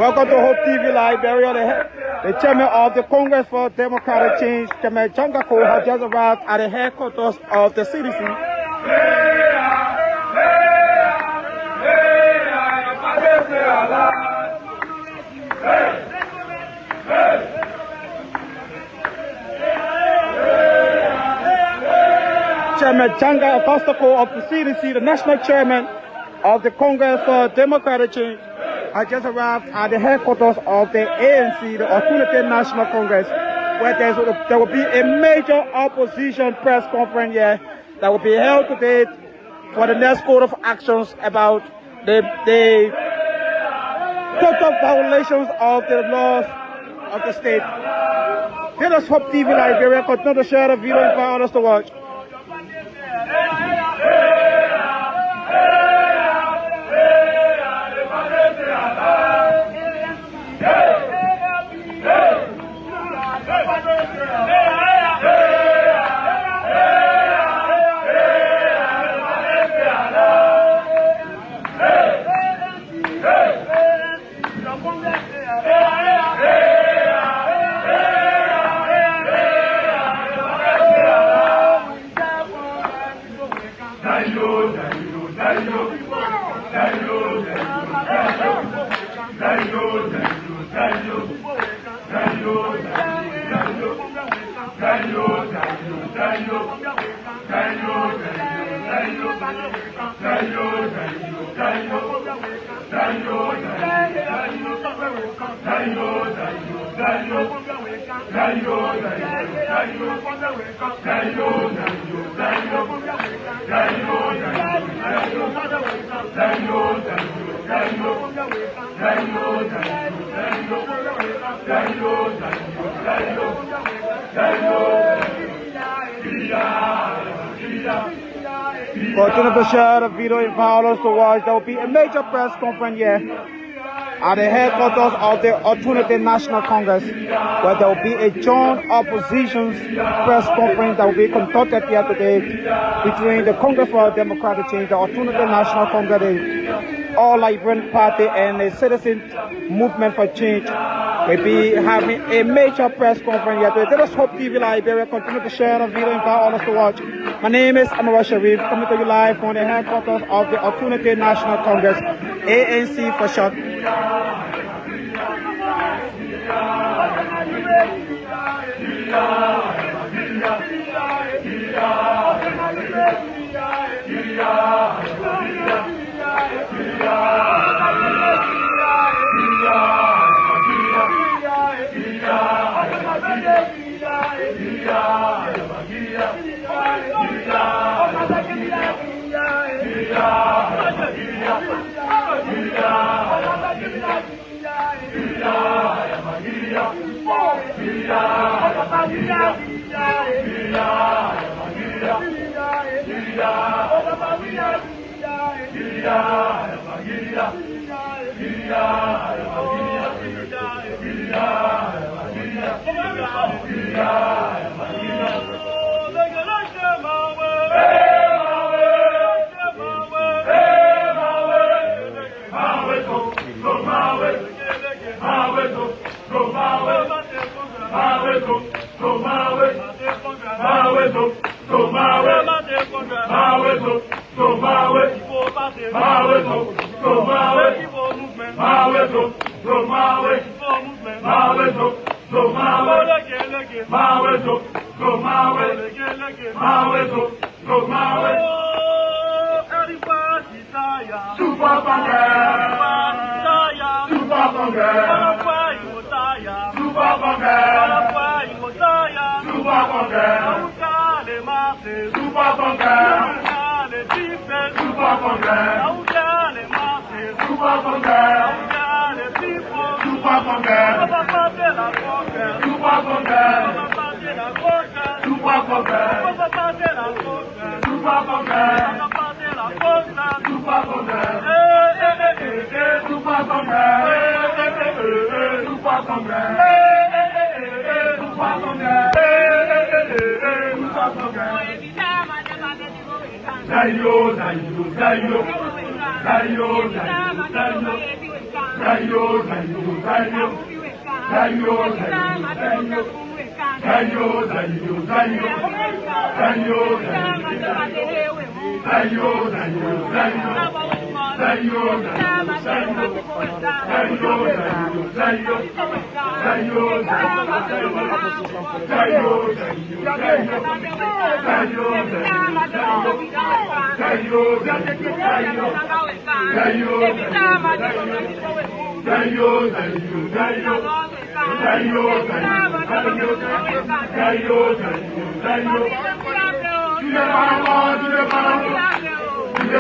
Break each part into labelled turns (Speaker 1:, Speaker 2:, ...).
Speaker 1: Welcome to Hope TV Liberia. The chairman of the Congress for Democratic Change, Chairman Jangako, has just arrived at the headquarters of the CDC. Chairman Janga Acostaco of the CDC, the national chairman of the Congress for Democratic Change, has just arrived at the headquarters of the ANC, the Alternative National Congress, where there will be a major opposition press conference here that will be held today for the next code of actions about the total violations of the laws of the state. Let us Hope TV Liberia continue to share the video and invite others to watch. Continue to share the video and invite others to watch. There will be a major press conference here at the headquarters of the Alternative National Congress, where there will be a joint opposition press conference that will be conducted here today between the Congress for Democratic Change, the Alternative National Congress, the All Liberian Party, and the Citizen Movement for Change. We'll be having a major press conference here today. Let us Hope TV Liberia continue to share the video and invite others to watch. My name is Amara Sharif, coming to you live from the headquarters of the Alternative National Congress, ANC for short.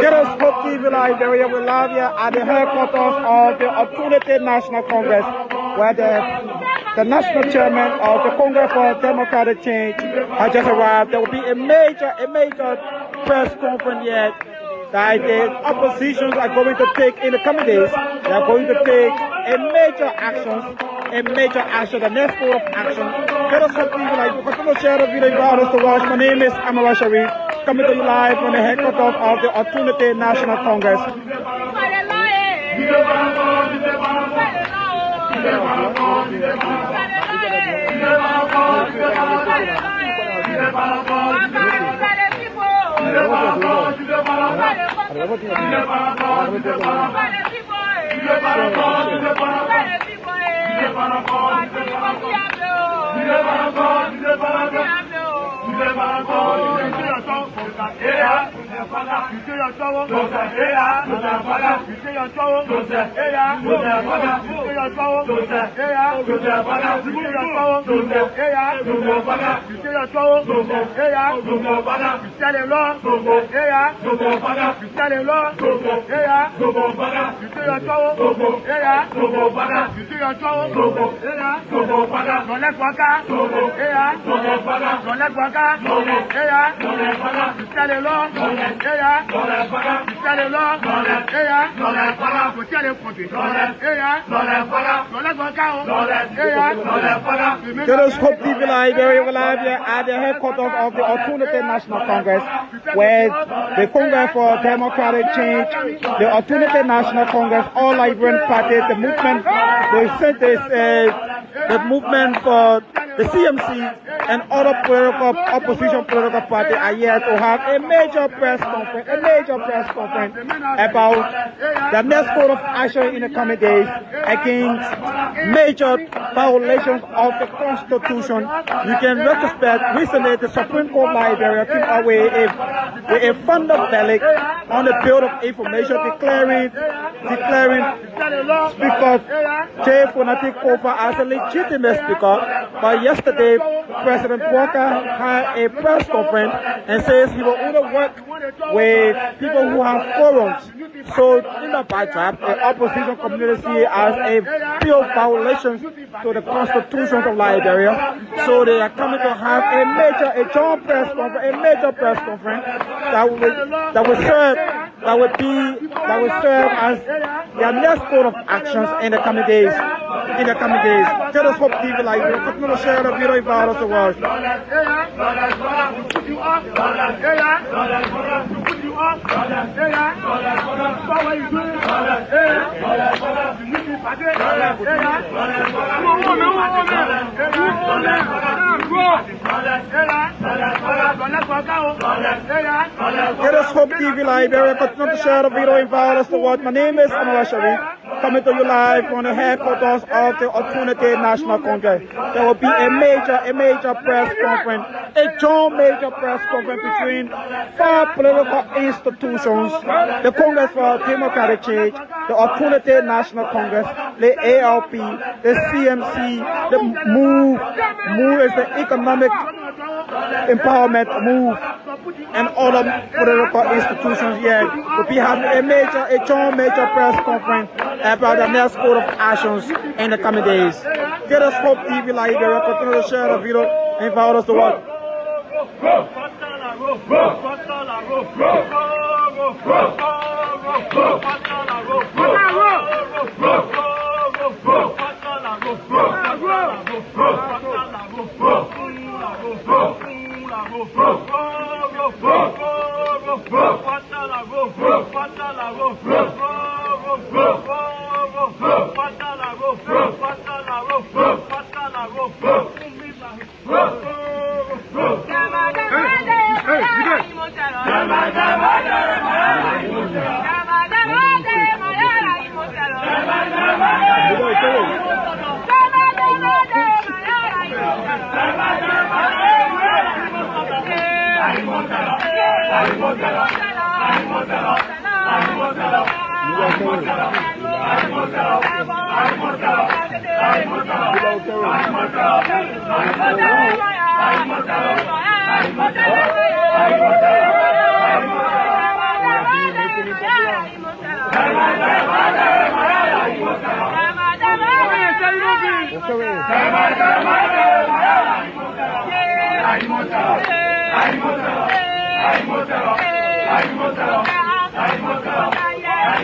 Speaker 1: Get us Hope TV Liberia with live here at the headquarters of the Alternative National Congress, where the national chairman of the Congress for Democratic Change has just arrived. There will be a major press conference here that the oppositions are going to take in the coming days. They are going to take a major action, the next course of action. Get us Hope TV Live. Continue to share the video about us to watch. My name is Amara Sharif, coming to you live from the headquarters of the Alternative National Congress. Get us Hope TV Liberia live here at the headquarters of the Alternative National Congress, where the Congress for Democratic Change, the Alternative National Congress, all Liberian parties, the movement, the movement for the CMC and other opposition political parties are here to have a major press conference, about the next course of action in the coming days against major violations of the Constitution. You can retrospect recently the Supreme Court of Liberia took away a fundamental verdict on the Bill of Information declaring Speaker J. Fonati Kofa as a legitimate speaker. But yesterday, President Walker had a press conference and says he will only work with people who have forums. So in the backdrop, the opposition community see as a pure violation to the Constitution of Liberia. So they are coming to have a major press conference that will serve as their next course of actions in the coming days. Get us Hope TV Live. Continue to share the video about us to watch. Get us Hope TV Liberia. Continue to share the video about us to watch. My name is Amara Sharif, coming to you live from the headquarters of the Alternative National Congress. There will be a major press conference, a joint major press conference between 5 political institutions: the Congress for Democratic Change, the Alternative National Congress, the ALP, the CMC, the MOVEE is the Economic Empowerment MOVEE, and other political institutions here will be having a joint major press conference about the next course of actions in the coming days. Get us Hope TV Liberia. Continue to share the video and invite us to watch.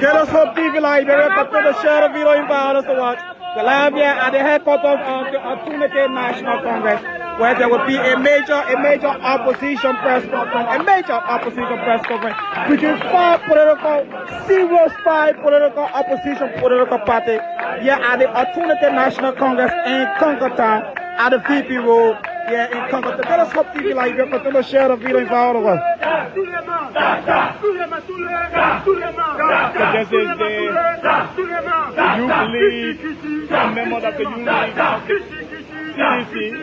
Speaker 1: Get us hope TV Liberia, but to share the video invite us to watch. The live here at the headquarters of the Alternative National Congress, where there will be a major opposition press conference, between five political opposition political parties here at the Alternative National Congress in Conkertown at the VP Road. Yeah, in Congo. Let us hope TV Liberia continue to share the video and all of us. So this is the Youth League, some members of the Youth League of the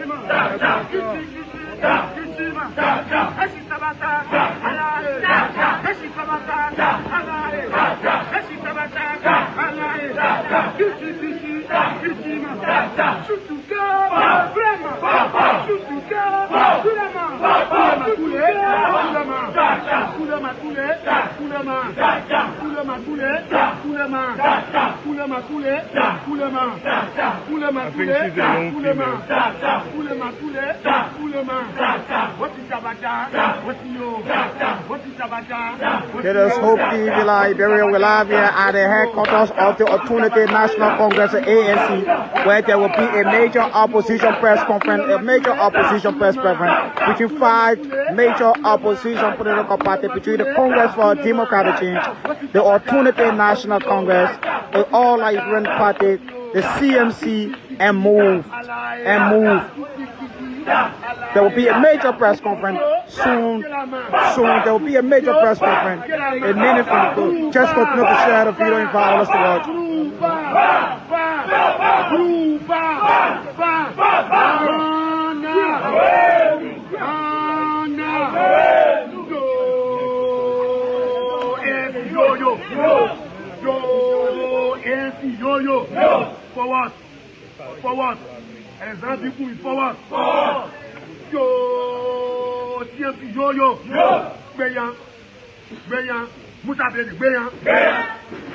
Speaker 1: Let us hope TV Liberia will have here at the headquarters of the Alternative National Congress, ANC, where there will be a major opposition press conference, between five major opposition political parties, between the Congress for Democratic Change, the Alternative National Congress, the All Liberian Party, the CMC, and MOVEE. There will be a major press conference soon. There will be a major press conference. A meaningful. Just continue to share the video and follow us to watch.
Speaker 2: Forward. Exemple forward. Yo, CMC yo. Beyan. Musa Bedi Beyan.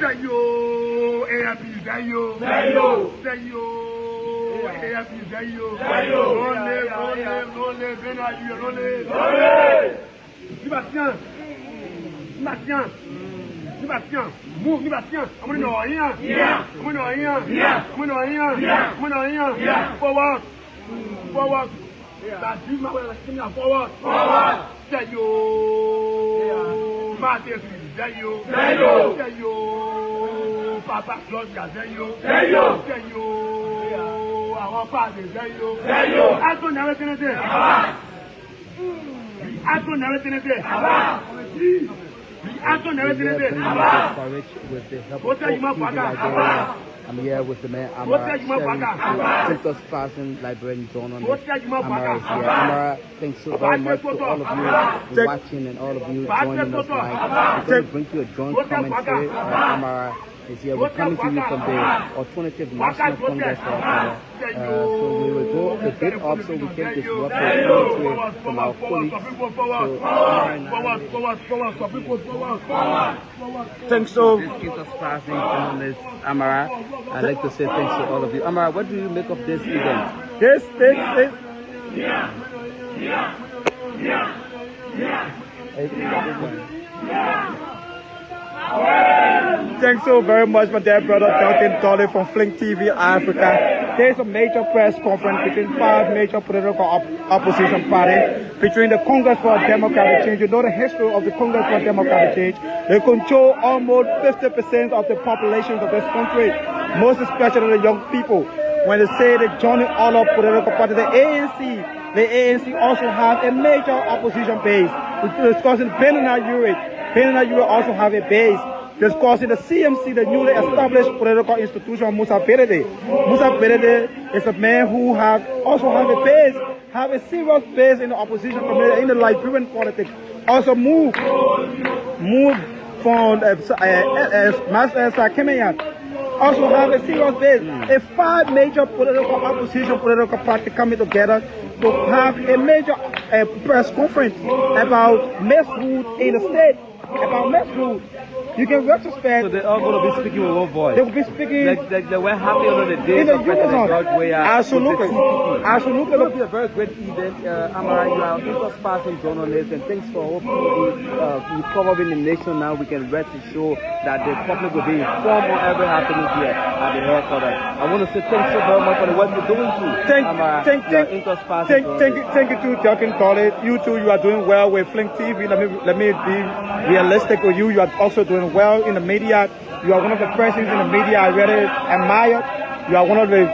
Speaker 2: Say yo, ALP say yo. ALP say yo. Rolé, Libation. Move, Libation. I'm going to Forward. That dream forward. Say yo. Martin, say yo. Papa Claudia, say yo. Our father, say yo. Ask on everything there.
Speaker 3: I'm here with the man Amara, Central Passing Liberian Zone on Amara is here. Amara, thanks so very much to all of you watching and all of you joining us live. We're going to bring you a joint commentary. Amara is here. We're coming to you from the Alternative National Congress. So we will go a bit up so we can disrupt the commentary from our colleagues.
Speaker 1: Thanks so.
Speaker 3: This is us passing journalist Amara. I'd like to say thanks to all of you. Amara, what do you make of this event?
Speaker 1: This. Thanks so very much, my dear brother Jonathan Dolly from Flink TV Africa. There is a major press conference between 5 major political opposition parties, between the Congress for Democratic Change. You know the history of the Congress for Democratic Change. They control almost 50% of the population of this country, most especially the young people. When they say they join all of political parties, the ANC also have a major opposition base. We're discussing Benina Uri. Benina Uri also have a base. Discussing the CMC, the newly established political institution of Musa Berede. Musa Berede is a man who also have a base, have a serious base in the opposition community, in the Liberian politics. Also move from Master Sakemian. Also have a serious base. A 5 major political parties coming together to have a major press conference about misrule in the state, about misrule. You can retrospect.
Speaker 3: So they're all going to be speaking with one voice.
Speaker 1: They will be speaking.
Speaker 3: They were happy on the day of President George Weah.
Speaker 1: Absolutely. Absolutely.
Speaker 3: It will be a very great event. Amara, you are an intersparsing journalist, and thanks for you covering the nation now. We can rest assured that the public will be informed on every happening here at the headquarters. I want to say thanks so very much for the work you're doing too.
Speaker 1: Thank you to Joaquin College. You too, you are doing well with Flink TV. Let me be realistic with you. You are also doing well in the media. You are one of the persons in the media I really admire. You are one of the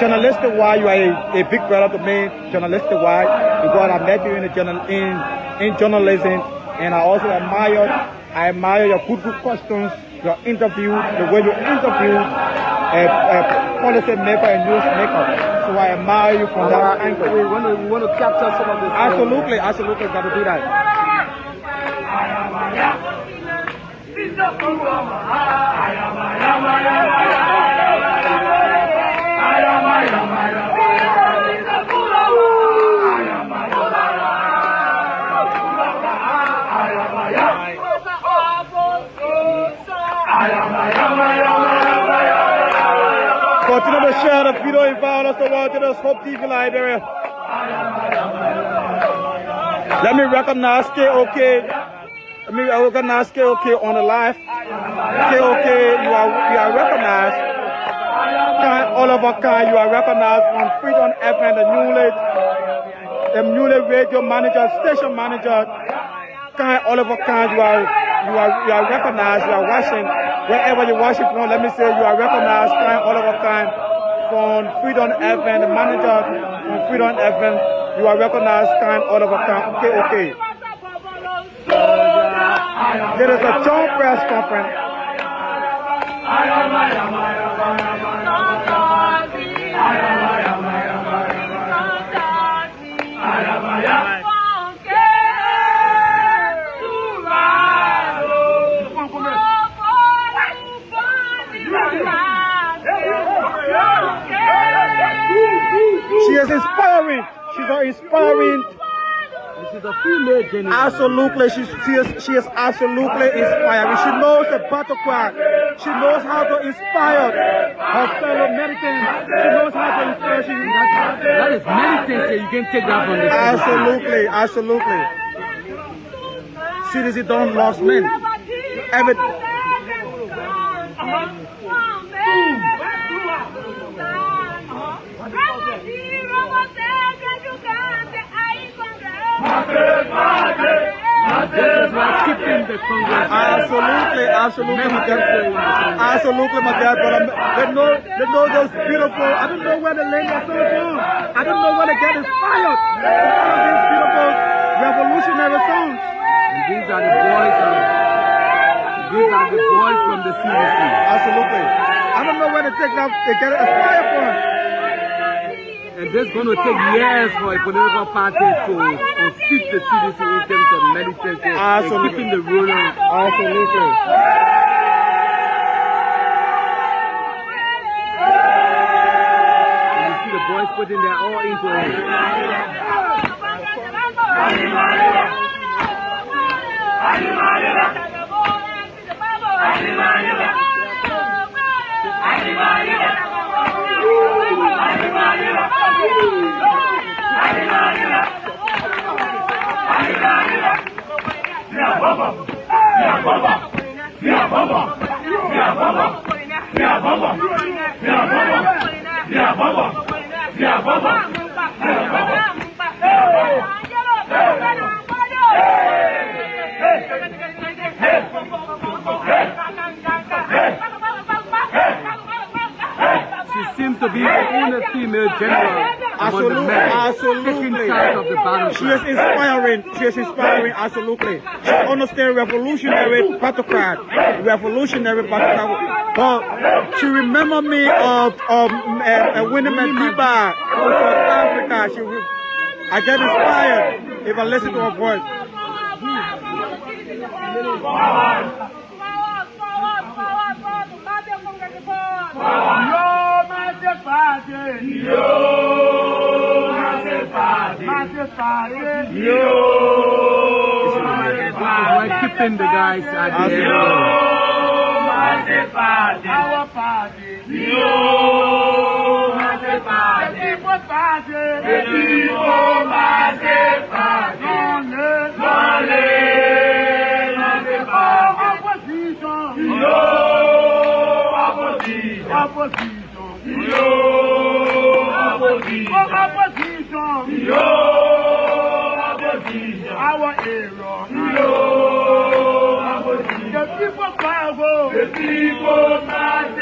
Speaker 1: journalistic wise. You are a big brother to me, journalistic wise, because I met you in journalism, and I also admire your good questions, your interview, the way you interview a policy maker and news maker. So I admire you from that angle.
Speaker 3: We want to capture some of this.
Speaker 1: Absolutely, got to do that. Continue to share the video and follow us to watch this Hope TV Liberia. Let me recognize KOK. Let me recognize KOK on the live. KOK, you are recognized. Oliver Khan, you are recognized on Freedom FM, the newly radio manager, station manager. Oliver Khan, you are recognized. You are watching. Wherever you're watching from, let me say you are recognized. Oliver Khan from Freedom FM, the manager from Freedom FM. You are recognized. Oliver Khan. Okay. There is a joint press conference. She is inspiring. She's an inspiring.
Speaker 3: She's a female generation.
Speaker 1: Absolutely, she is absolutely inspiring. She knows the battle cry. She knows how to inspire her fellow Americans. She knows how to inspire.
Speaker 3: That is militancy. You can take that from the
Speaker 1: Absolutely. CDC don't lost men.
Speaker 3: Keeping the Congress.
Speaker 1: Absolutely, my dad. But they know those beautiful. I don't know where the lady is from. I don't know where they get inspired. All of these beautiful revolutionary songs.
Speaker 3: And these are the boys. From the CDC.
Speaker 1: Absolutely. I don't know where they get inspired from.
Speaker 3: And it's going to take years for a political party to defeat the CDC in terms of militancy and keeping the ruling.
Speaker 1: Absolutely.
Speaker 3: And you see the boys putting their all into she seems to be the only female general among the men taking charge of the battlefield.
Speaker 1: She is inspiring. She is inspiring. Absolutely. She understands revolutionary battlecry. But she remember me of Winnie Madiba from South Africa. I get inspired if I listen to her voice.
Speaker 3: We're keeping the guys at the end.
Speaker 2: Our party. Our hero. The people power. The people must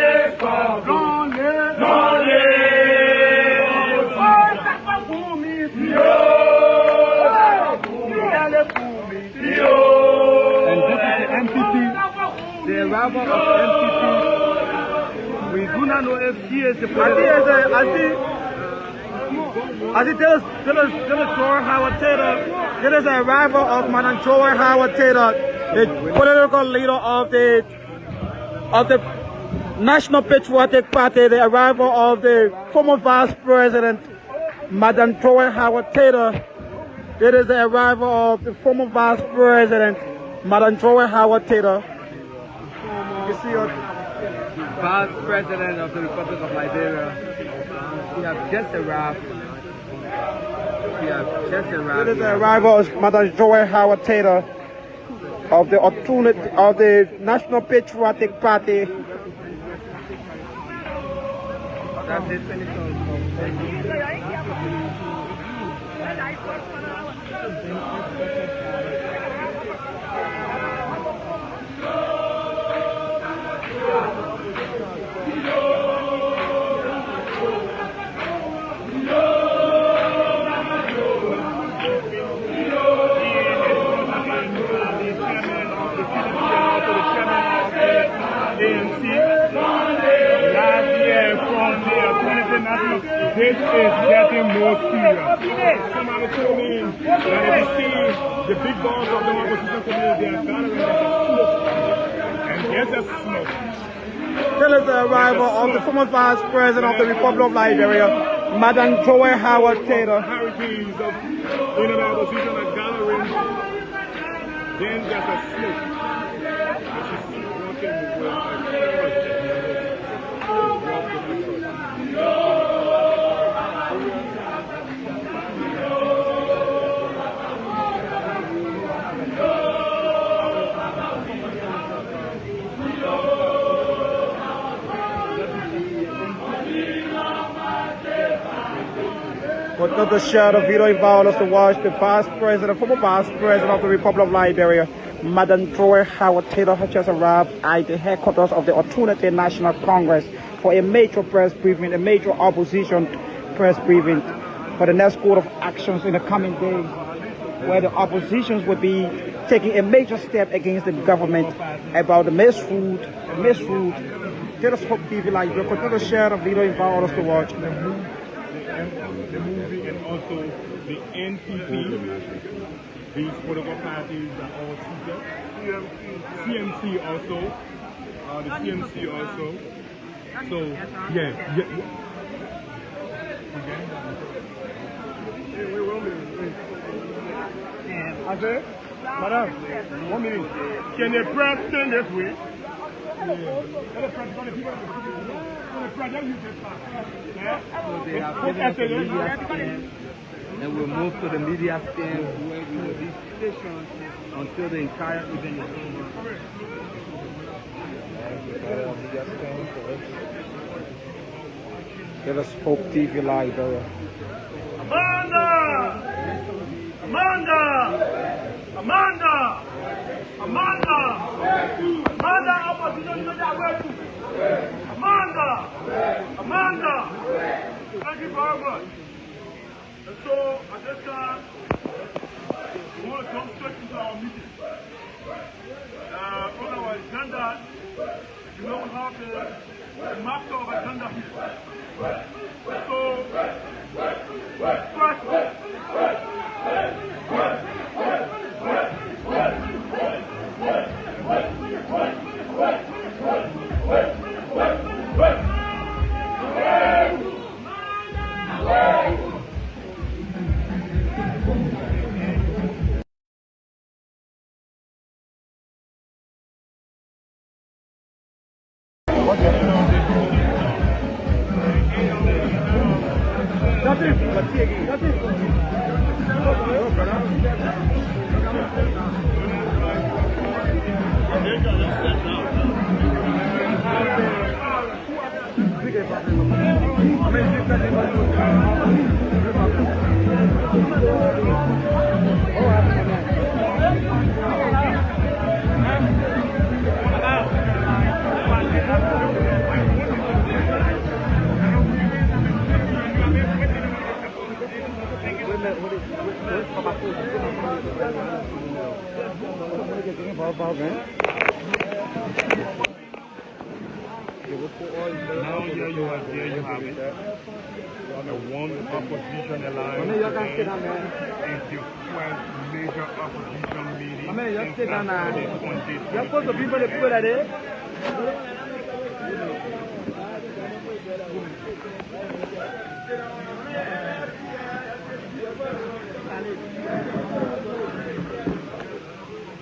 Speaker 3: And this is the MPP, the arrival of MPP. We do not know if she is the president.
Speaker 1: I see there is Joy Howard Taylor. There is the arrival of Madam Joy Howard Taylor, the political leader of the National Patriotic Party, the arrival of the former Vice President, Madam Joy Howard Taylor. There is the arrival of the former Vice President, Madam Joy Howard Taylor. You see her.
Speaker 3: Vice President of the Republic of Liberia. We have just arrived.
Speaker 1: There is the arrival of Madam Joy Howard Taylor of the National Patriotic Party.
Speaker 3: That's it.
Speaker 2: ANC, last year from the national, this is getting more serious. Somebody told me that if you see the big boss of the opposition community, they are gathering, there's a smoke. And there's a smoke.
Speaker 1: There is the arrival of the former Vice President of the Republic of Liberia, Madam Joy Howard Taylor.
Speaker 2: Hurricanes of the opposition are gathering, then there's a smoke.
Speaker 1: With another shot of video violence to watch the former Vice President of the Republic of Liberia, Madam Joy Howard Taylor, has just arrived at the headquarters of the Alternative National Congress for a major press briefing, a major opposition press briefing for the next course of actions in the coming days, where the oppositions will be taking a major step against the government about the misrule. Telescope TV Liberia, continue to share the video violence to watch.
Speaker 2: The MOVEE and also the NPP, these political parties are all seated. CMC also, the CMC also. So, yeah. I said, Madam, 1 minute. Can the press stand this way?
Speaker 3: So they have given us a media stand, and we'll move to the media stand where we will be stationed until the entire event is over.
Speaker 1: Telescope TV Liberia.
Speaker 2: Amanda, opposition, Amanda. Thank you very much. And so, at this time, we want to jump straight into our meeting. On our agenda, you know, we have the master of agenda here. So, now here you have it. The one opposition alliance is the first major opposition meeting since the 2020.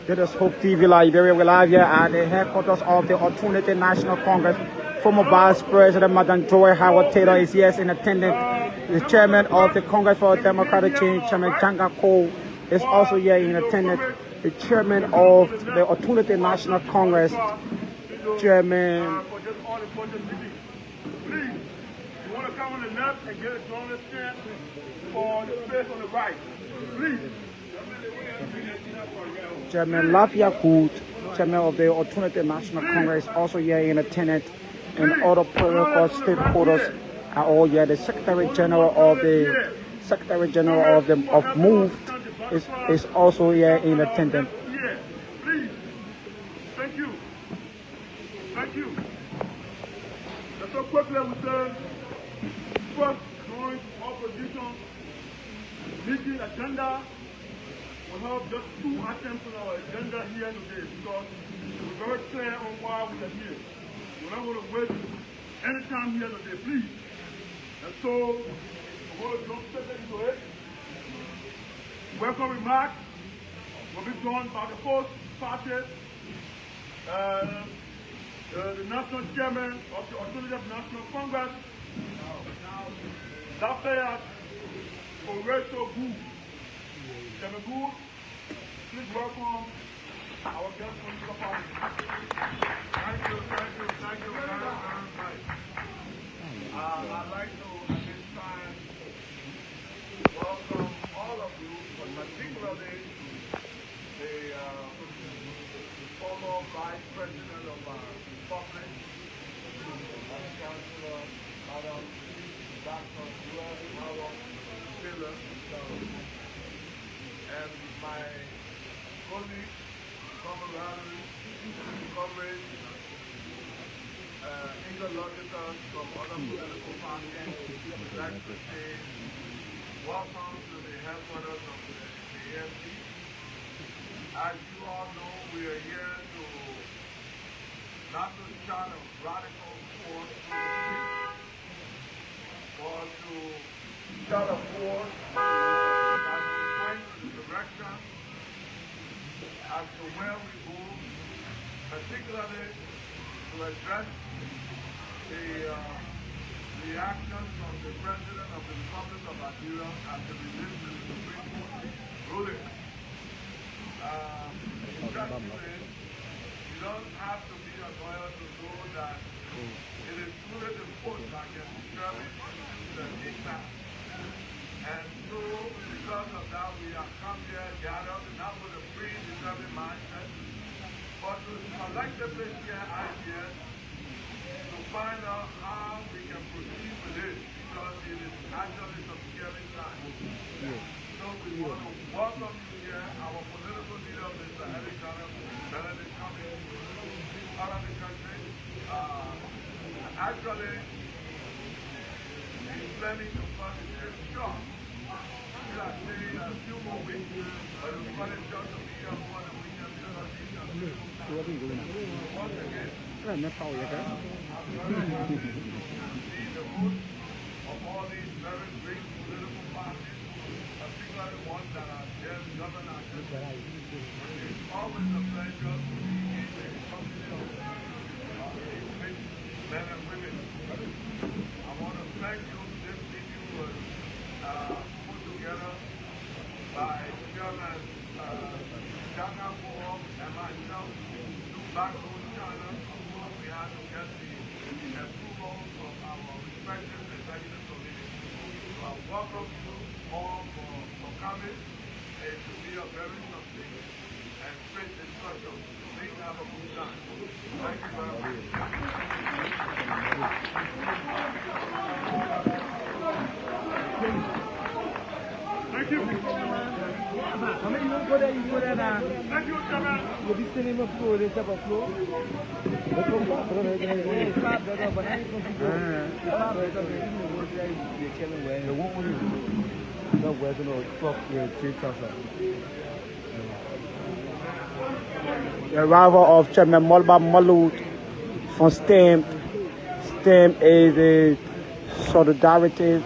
Speaker 1: This is Hope TV Liberia. We're live here at the headquarters of the Alternative National Congress. Former Vice President Madam Joy Howard Taylor is here in attendance. The chairman of the Congress for Democratic Change, Chairman Janga Cole, is also here in attendance. The chairman of the Alternative National Congress, Chairman.
Speaker 2: For this all-important meeting, please, you want to come on the left and get a journalist stand for the space on the right. Please.
Speaker 1: Chairman Lafia Hood, chairman of the Alternative National Congress, also here in attendance, and other political stakeholders are all here. The Secretary General of MOVEE is also here in attendance.
Speaker 2: Please. Thank you. Thank you. Let's go quickly with the first joint opposition meeting agenda. We have just 2 items on our agenda here today because we're very clear on why we are here. We're not going to waste any time here today, please. And so, we're going to jump straight into it. Welcome remarks will be done by the host party, the national chairman of the Alternative National Congress, Lafayette Horatio Good. Chairman Good, please welcome our guest from the party. Thank you very much. I'd like to, at this time, welcome all of you, but particularly the former Vice President of our Republic, Councilor Madam Dr. Howard Taylor, and my colleagues, comrades, interlocutors from other political parties, would like to say welcome to the headquarters of the ANC. As you all know, we are here to not to chart a radical course through the streets, but to chart a course that will point to the direction as to where we go, particularly to address the actions from the President of the Republic of Liberia as it relates to the Supreme Court ruling. Interestingly, you don't have to be a lawyer to know that it is truly the vote that can determine the impact. And so, because of that, we have come here gathered not with a predetermined mindset, but to collectively share ideas to find out how we can proceed with it, because it is actually some sharing time. So we want to welcome you here, our political leader, Mr. Eric Benedict, coming out of the country. Actually, he's planning to come in short. We are saying a few more weeks, but we're going to short to be here for the weekend because he's going to be once again. See the roots of all these very great political parties, particularly ones that are there to govern our country. It's always a pleasure to be in the company of these great men and women. I want to thank you. This meeting was put together by Chairman China Forum and myself to backbone China. We had to get the approval from our respected executive committee. So I welcome you all for coming. It should be a very succinct and straight discussion. Please have a good time. Thank you very much. Thank you. Thank you, Chairman.
Speaker 3: You'll be sitting up floor, this up a floor.
Speaker 1: The arrival of Chairman Molba Malut from STEM. STEM is a solidarity.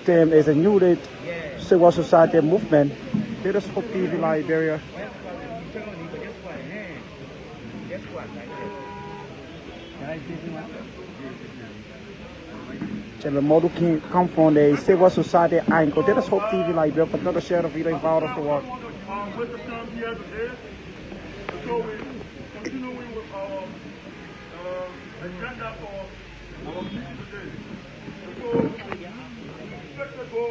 Speaker 1: STEM is a new civil society movement. Let us hope TV Liberia. Chairman Modu King come from the civil society angle. Let us hope TV Liberia for another share of video involved of the world.
Speaker 2: With the term here today, so we continuing with our agenda for our meeting today. So let's go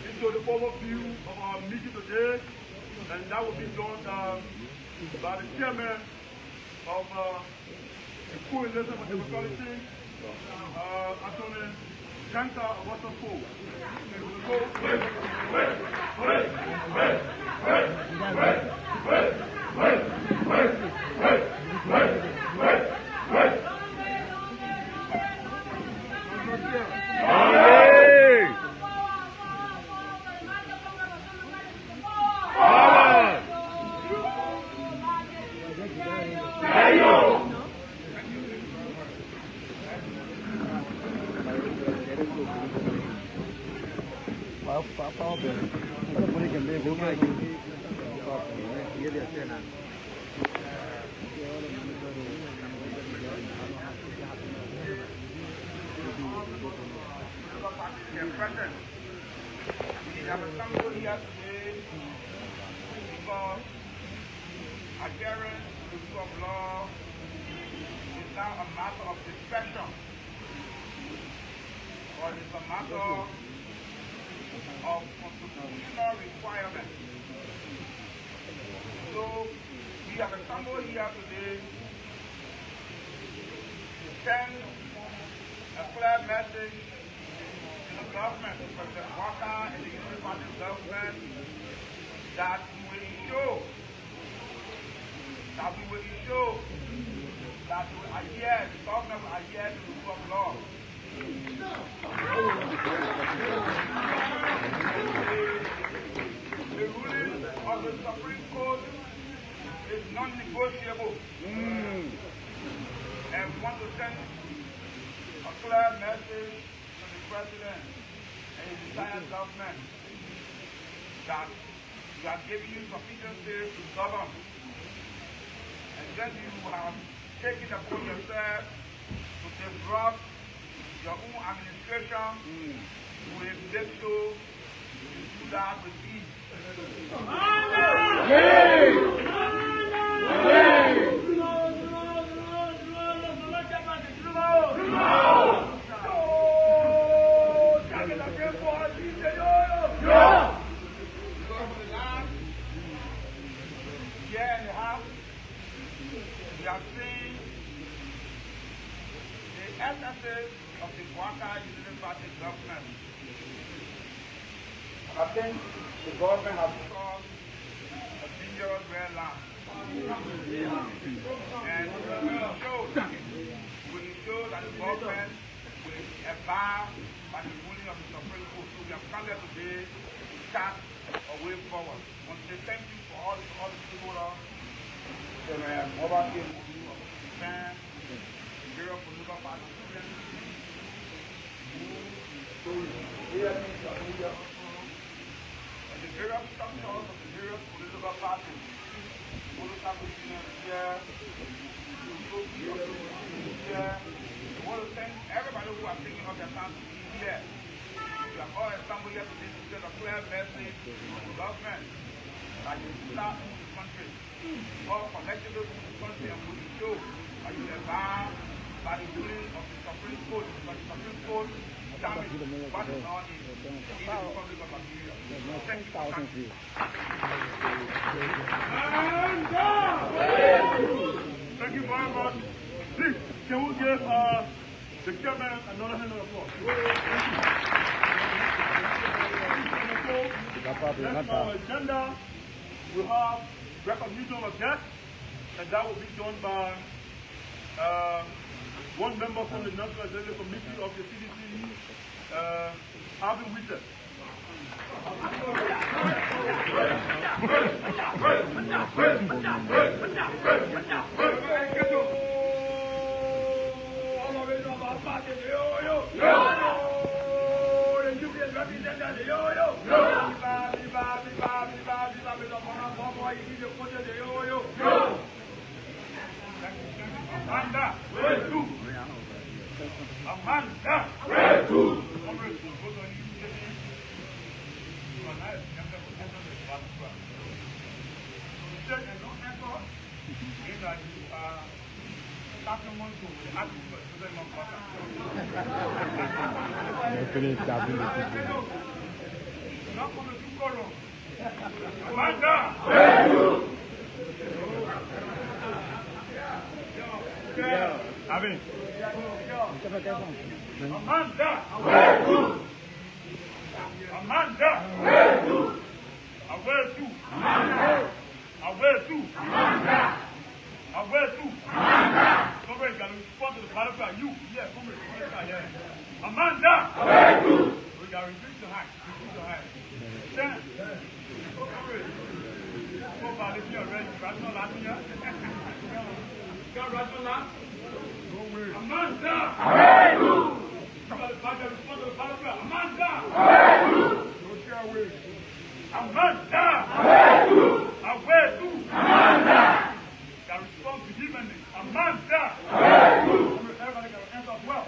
Speaker 2: into the overview of our meeting today, and that will be done by the chairman of the Coalition for Democracy, Attorney Janta Waterfall. Present. We have a sample here today because adherence to the rule of law is now a matter of discussion, or it's a matter of constitutional requirement. So we have a sample here today to send a clear message to the government, to President Walker and the Unity Party government, that we will ensure that we adhere, the government will adhere to the rule of law. The ruling of the Supreme Court is non-negotiable. And we want to send a clear message to the President and his entire government that we are giving you sufficient space to govern. And then you have taken upon yourself to disrupt your own administration. We will make sure you do that with ease. We have seen the SSA of the
Speaker 1: I think the government has
Speaker 2: caused a dangerous red line. And we show that the government will abide by the ruling of the Supreme Court. So we have come here today to start a way forward. I want to say thank you for all the people of the mobile team of Japan, the Bureau of Political Participation, and the various structures of the various political parties. I want to thank everybody who are taking up their time to be here. We are all assembled here today to send a clear message to the government that you start in the country. All collectively in the country, and we show that you abide by the ruling of the Supreme Court. Because the Supreme Court determines what is on in the Republic of Liberia. Thank you for coming. Thank you very much. Please, can we give the chairman another hand of applause? Next on our agenda, we have recognition of guests, and that will be done by one member from the National Executive Committee of the CDC, Alvin Wiese. Amanda, where to? Amanda, where to? Amanda, Comrade, got to respond to the battlefield. You, yeah, comrade, yeah. Amanda, we got to reduce the height. Stand. Comrade, go by this year already. Rational last year. Got rational last? No way. Amanda, somebody got to respond to the battlefield. Amanda, no share way. Amanda, got to respond to human. Amanda! Everybody got to answer as well.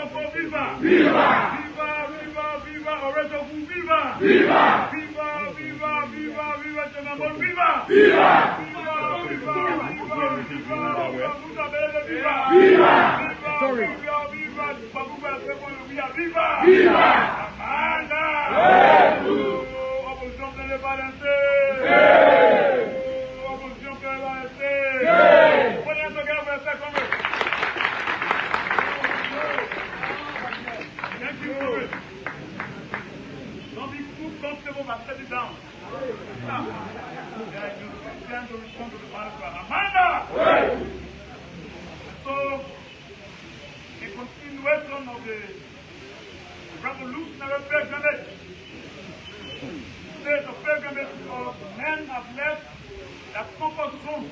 Speaker 2: Coco, viva! Viva! Viva, viva, viva! Oreto, viva! Viva! Viva, viva, viva, viva! Chenamon, viva! Viva! Viva, viva, viva, viva! Viva! Viva! Viva! Sorry. Viva, viva! Babuba, viva! Viva! Viva! Amanda! Opposition de l'Evalente! Opposition de l'Evalente! Prenez un second pour le second. Thank you, Lord. Don't be too comfortable by sitting down. Stop. Yeah, you stand to respond to the matter. Amanda! So, a continuation of the revolutionary pilgrimage. There's a pilgrimage because men have left their comfort zone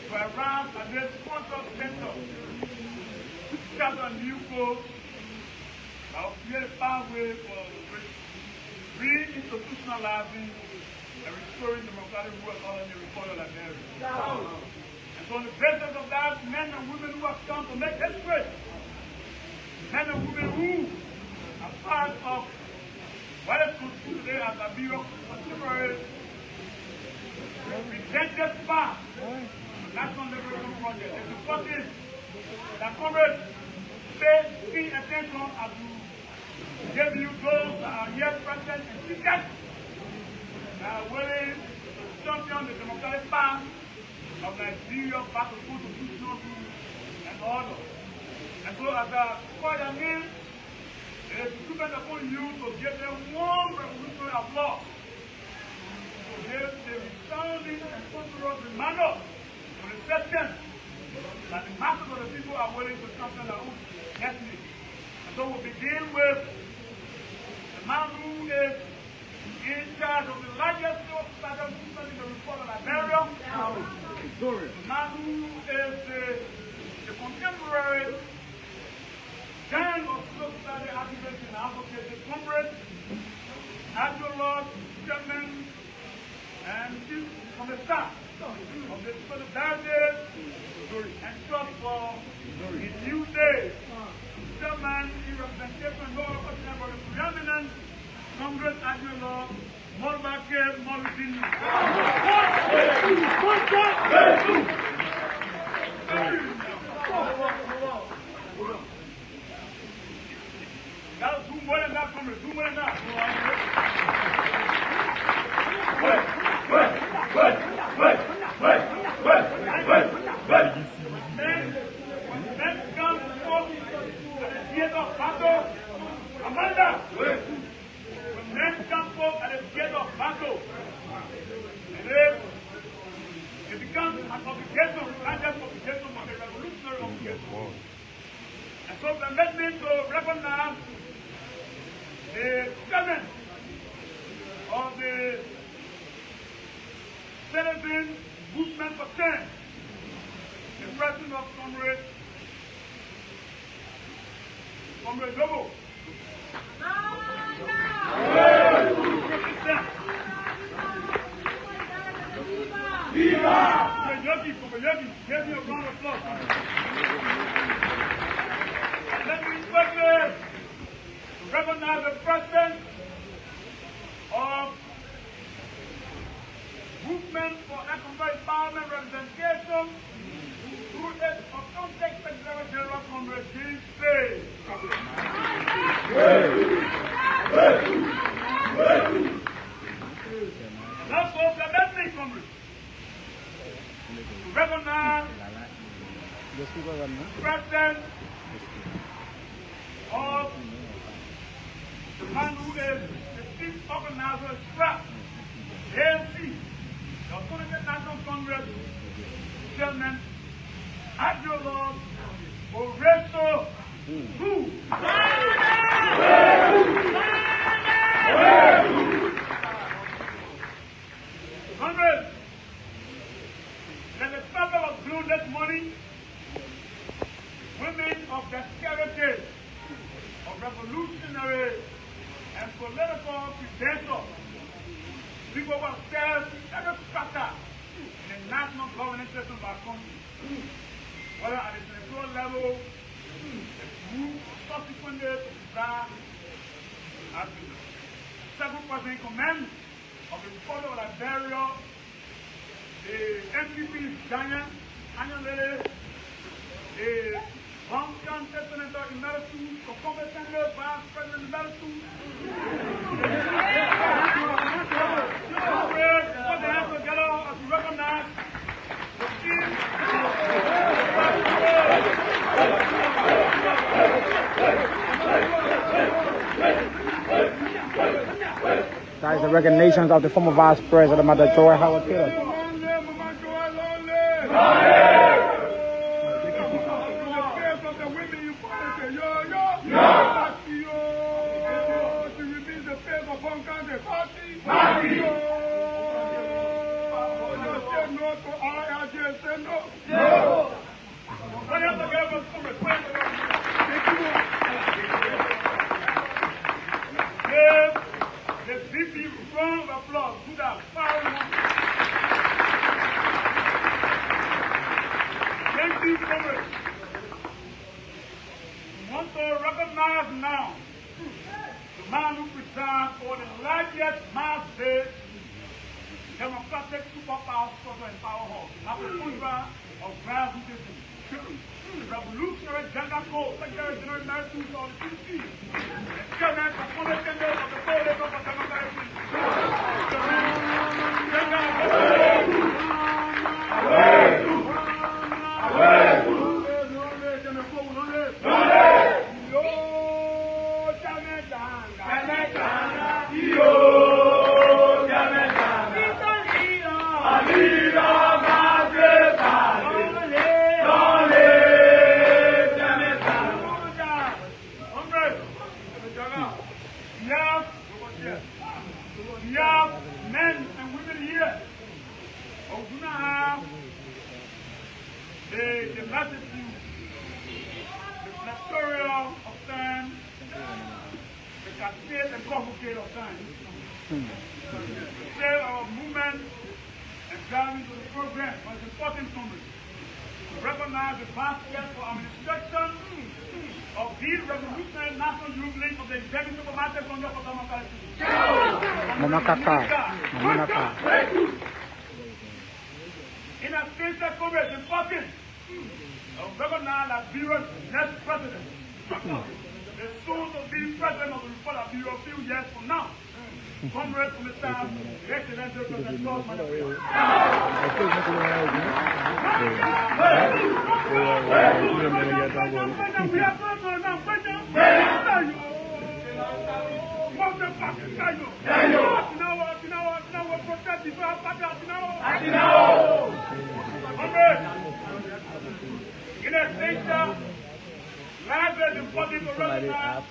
Speaker 2: to arrive at this sponsor center. Start a new course that will create a pathway for reinstitutionalizing and restoring democratic rule of law in the Republic of Liberia. And so on the basis of that, men and women who have come to make history, men and women who are part of what is constituted today as a Bureau contemporary redemptive path to the National Liberation Project. It's important that Congress pay keen attention as to give you those that are here present and seekers that are willing to champion the democratic path of Nigeria back to constitutional rule and order. And so as a point I mean, it is incumbent upon you to give them one revolutionary applause. To give the resounding and thunderous reminder to the citizens that the masses of the people are willing to champion their own destiny. And so we'll begin with the man who is in charge of the largest civil society movement in the Republic of Liberia. The man who is the contemporary gang of civil society activists and advocates, the comrade, actual Lord, chairman, and chief from the staff of the Solidarity and Trust for a New Day. Chairman, in representation of the preeminent Congress actual Lord, Morbake Morbidini. Now, do more than that, Congress. Do more than that. Then comes forth at the theater of battle. Amanda! When men come forth at the theater of battle, it becomes an obligation, not just obligation, but a revolutionary obligation. And so permit me to recognize the chairman of the Citizen Movement for Change, the president of Comrade Lobo. Viva! Yogi, give me a round of applause. Let me quickly recognize the president of Movement for Economic Empowerment Representation, who is of Context Secretary General Congress, DC. That's all the Bentley Congress. To recognize the president of the man who is the chief organizer of STRAP, ANC, the Alternative National Congress Chairman, Adjo Lord, Oreto, who? Congress, that the purpose of blue this morning, women of dexterity, of revolutionary and political credentials, people who have served every strata in the national governing system of our country, whether at the senatorial level, appointed to preside as the second person in command of the Republic of Liberia, the MPP Giant, Anyalele, the Long-term Senator Emeritus, the former Senator, Vice President Emeritus. Put the hands together as we recognize the chief.
Speaker 1: That is the recognition of the former Vice President, Mother Joy Howard Taylor.
Speaker 2: Now, the man who presides over the largest mass-based democratic superpower struggle in powerhouse, not the founder of grassroots, the revolutionary gender code, Secretary General Emeritus of the CDC, the chairman of former members of the Coalition for Democratic we have men and women here who do not have the latitude, the plethora of time, the capacity and complicate of time. Say our movement and guiding to the program was important to me. To recognize the past years for administration of these revolutionary national youth league of the executive committee of the Democratic. In a state that Congress is important, recognize that Bureau's next president, the soon to be president of the Republic of Bureau a few years from now. Comrade from the South, Excellent President George Manafort. In a station, life is important to recognize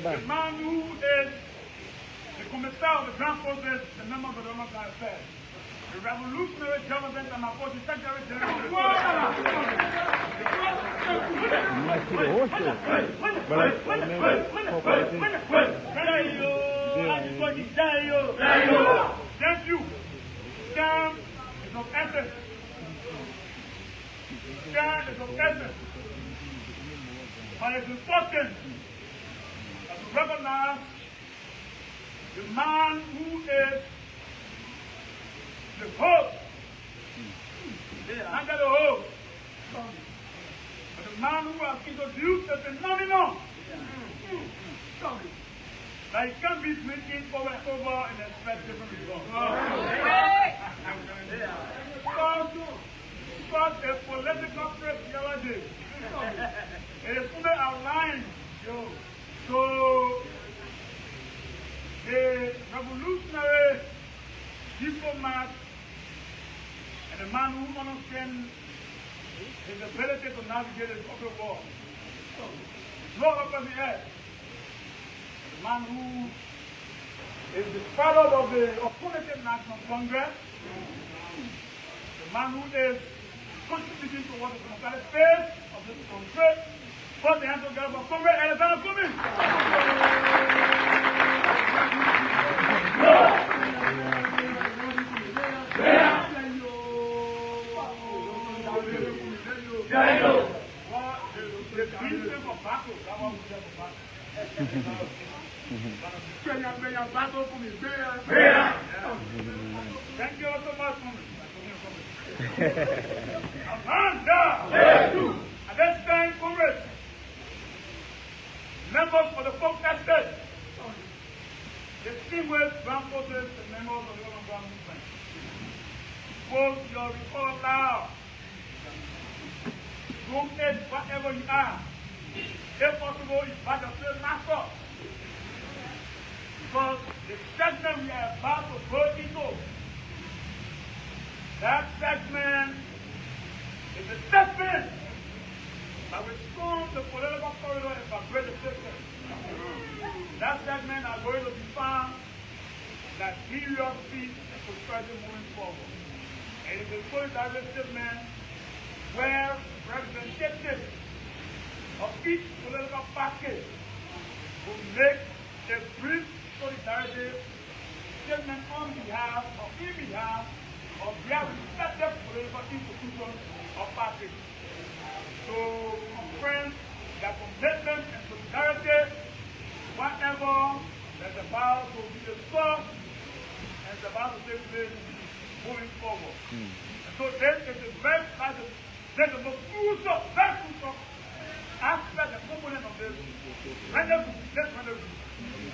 Speaker 2: the man who is the Commissar of the Grand Forces, the member of the Democratic Affairs, the revolutionary government and my forces, Secretary General. Thank you. Time is of essence. Time is of essence. But it's important that we recognize the man who is the host, under the host, but the man who has introduced the phenomenon that it can be drinking over and over and expect different results. Because a political phraseology, it is fully outlined. So, the revolutionary diplomat and the man who understands his ability to navigate the public war. No other the earth. The man who is the father of the opponent National Congress. The man who is contributing towards the democratic phase of this Congress. Put the hands together for Congress and the coming. Thank you all so much, Amanda! At this time, Congress, members of the folk estate, distinguished ground forces and members of the urban ground movement, hold your record loud. Don't aid whatever you are. If possible, you fight your first master. Because the segment we are about to go into, that segment is a segment that will storm the political corridor and vibrate the system. That segment are going to be found that period peace and prosperity moving forward. And it is a fully diverse segment where representatives of each political package will make a brief solidarity statement on behalf or in behalf of their respective political institutions or parties. So, friends, their commitment and solidarity, whatever that's about to be discussed and is about to take place moving forward. And so this is a very there's a most crucial, very crucial aspect and component of this rendezvous.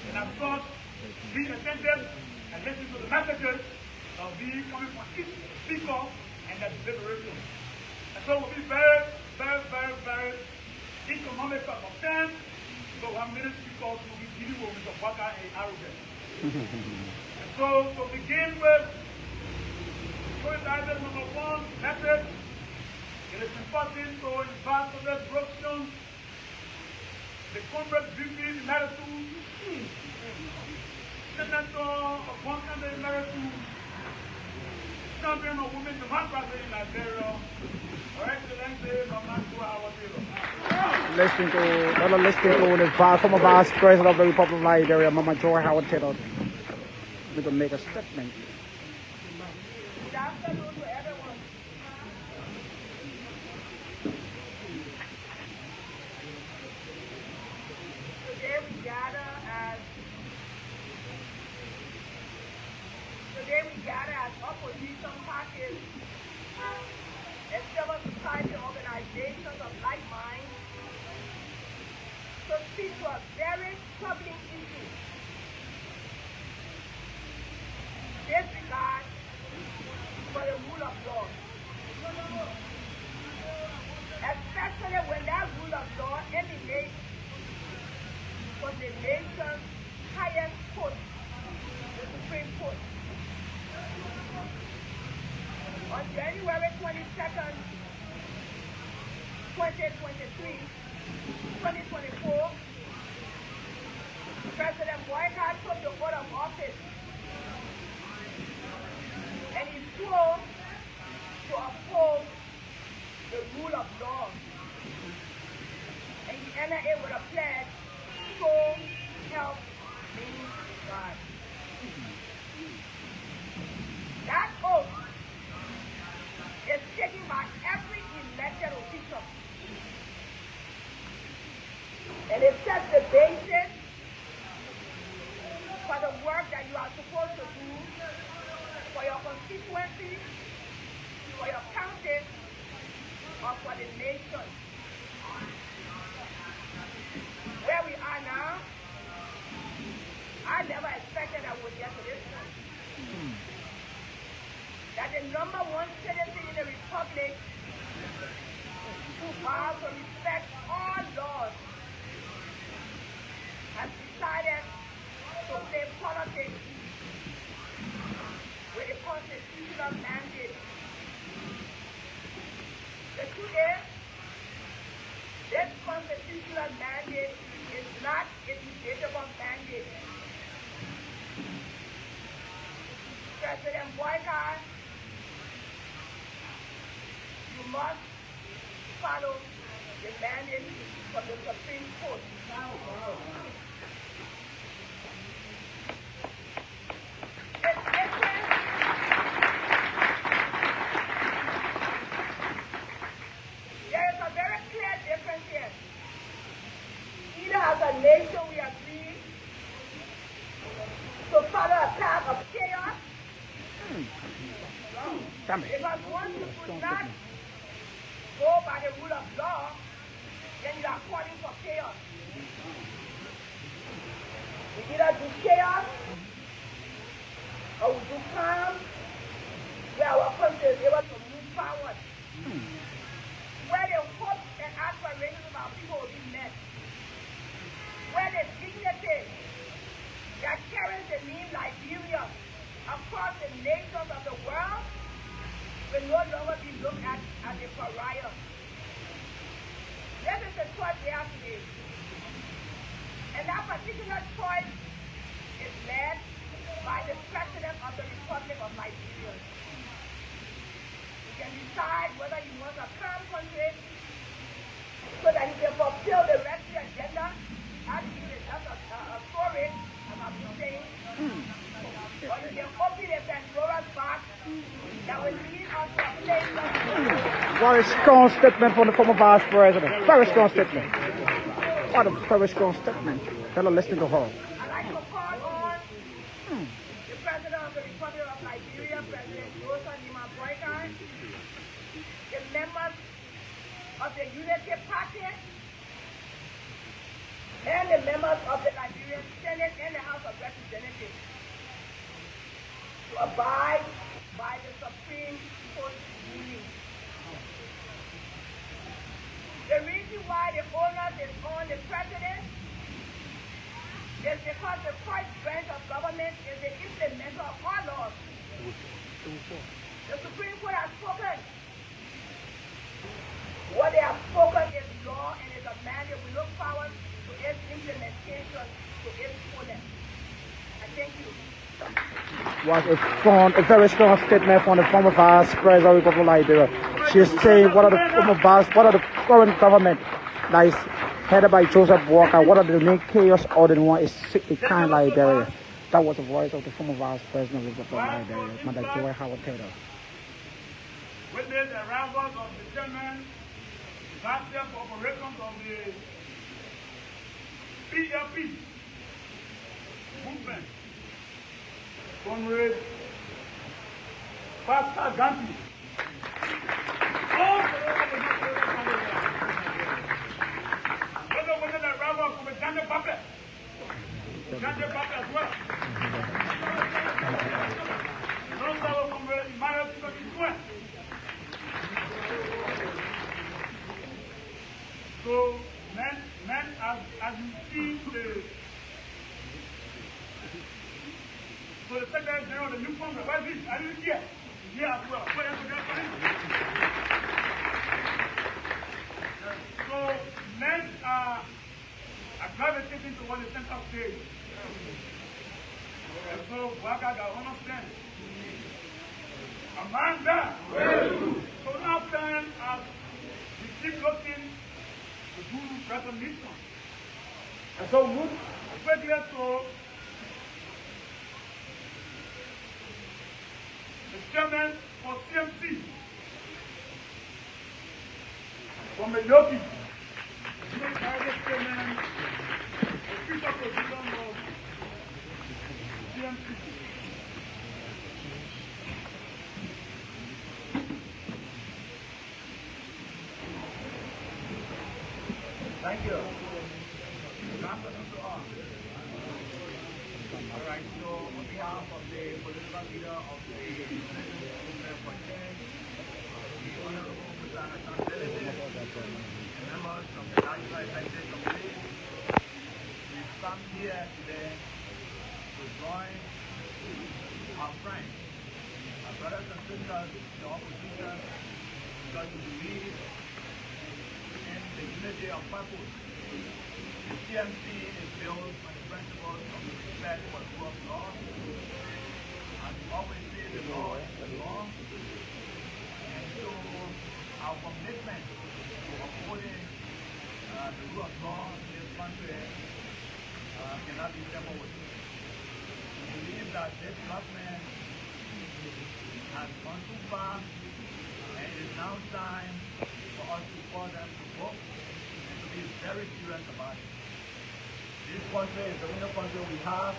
Speaker 2: And as such, be attentive and listen to the messages of these coming from each speaker and their deliberation. And so we'll be very, very, very, very economical of time. So how many speakers will be dealing with Mr. Waka and arrogance. And so to begin with, solidarity number one, message. It is important to invite to this production the comrade duty emeritus, Senator of one country emeritus, champion of women's democracy in Liberia, Her Excellency Mama Howard Taylor.
Speaker 1: Listening to the former Vice President of the Republic of Liberia, Mama Joy Howard Taylor. We're going to make a statement.
Speaker 4: Good afternoon to everyone. Today we gather as opposition parties and civil society organizations of like mind to speak to a very troubling issue. Disregard for the rule of law. Especially when that rule of law emanates from the nation's highest court, the Supreme Court. On January 22nd, 2024, President Boycott took the oath of office and he swore to uphold the rule of law. And he ended it with a pledge, so help me God. That oath is taken by every elected official. And it sets the basis for the work that you are supposed to do for your constituency, for your county, or for the nation. Where we are now, I never expected I would get to this point. That the number one citizen in the republic who vows to respect all laws has decided to play politics with a constitutional mandate. The truth is, a nation, we agree to follow a path of chaos. Because once you could not go by the rule of law, then you are calling for chaos. We either do chaos or we do calm, where our country is able to move forward. Where the hopes and aspirations of our people will be met. Where the dignity that carries the name Liberia across the nations of the world will no longer be looked at as a pariah. This is the choice we have today. And that particular choice is led by the President of the Republic of Liberia. You can decide whether you want a calm country so that he can fulfill the rescue agenda. Actually, that's a story, as I've been saying. Or you can open a Pandora's box that will lead us to a place of...
Speaker 1: Very strong statement from the former Vice President. Very strong statement. What a very strong statement. Fellow listening to her.
Speaker 4: I'd like to call on the President of the Republic of Liberia, President Joseph Nima Boykan, the members of the Unity Party, and the members of the Liberian Senate and the House of Representatives to abide by the Supreme Court ruling. The reason why the onus is on the President is because the first branch of government is the implementer of all laws. The Supreme Court has spoken. What they have spoken is law and is a mandate. We look forward to its implementation, to its fullness. I thank you.
Speaker 1: Was a very strong statement from the former Vice President of the Republic of Liberia. She is saying what are the current government that is headed by Joseph Walker, what are the main chaos or the one is sick, the kind Liberia. That was the voice of the former Vice President of the Republic of Liberia, Mother Joy Howard Taylor.
Speaker 2: Witness the arrivals of the chairman, last year for operations of the ALP movement. Comrade Pastor Gandhi. All the arrival from the Gandhi Puppet. Gandhi Puppet as well. No sorrow from the Emmanuel Sissoki. So, men, as you see so the Secretary General of the new Congress, where is this? I didn't hear. Here as well. Where else again? So men are gravitating towards the center stage. And so Waka got understand. Amanda. So now then as we keep looking to do recognition. And so move quickly to the chairman for CMC from the Yogi. Chairman, official position of CMC. Thank you. Good afternoon to all. All right, so on behalf of the political leader of the movement for change, the Honorable Mr. Accountability, and members of the National Executive Committee, we've come here today to join our friends, our brothers and sisters, the opposition, because we believe in the unity of purpose. The CMC is built on the principles of respect for the rule of law, and we always say the law is the law, and so our commitment to upholding the rule of law in this country cannot be tempered with. We believe that this government has gone too far, and it is now time for us to call them to vote and to be very serious about it.
Speaker 5: This country is the only country we have,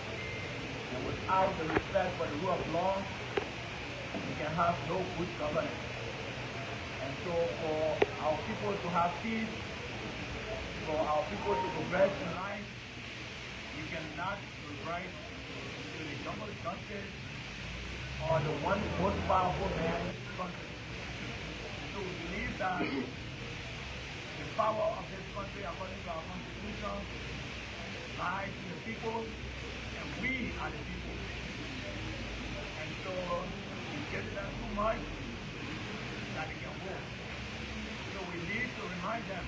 Speaker 5: and without the respect for the rule of law, we can have no good governance. And so for our people to have peace, for our people to progress in life, we cannot revert to the double justice or the one most powerful man in this country. So we believe that the power of this country, according to our constitution, lies in the people, and we are the people. And so we give them too much that they can hold. So we need to remind them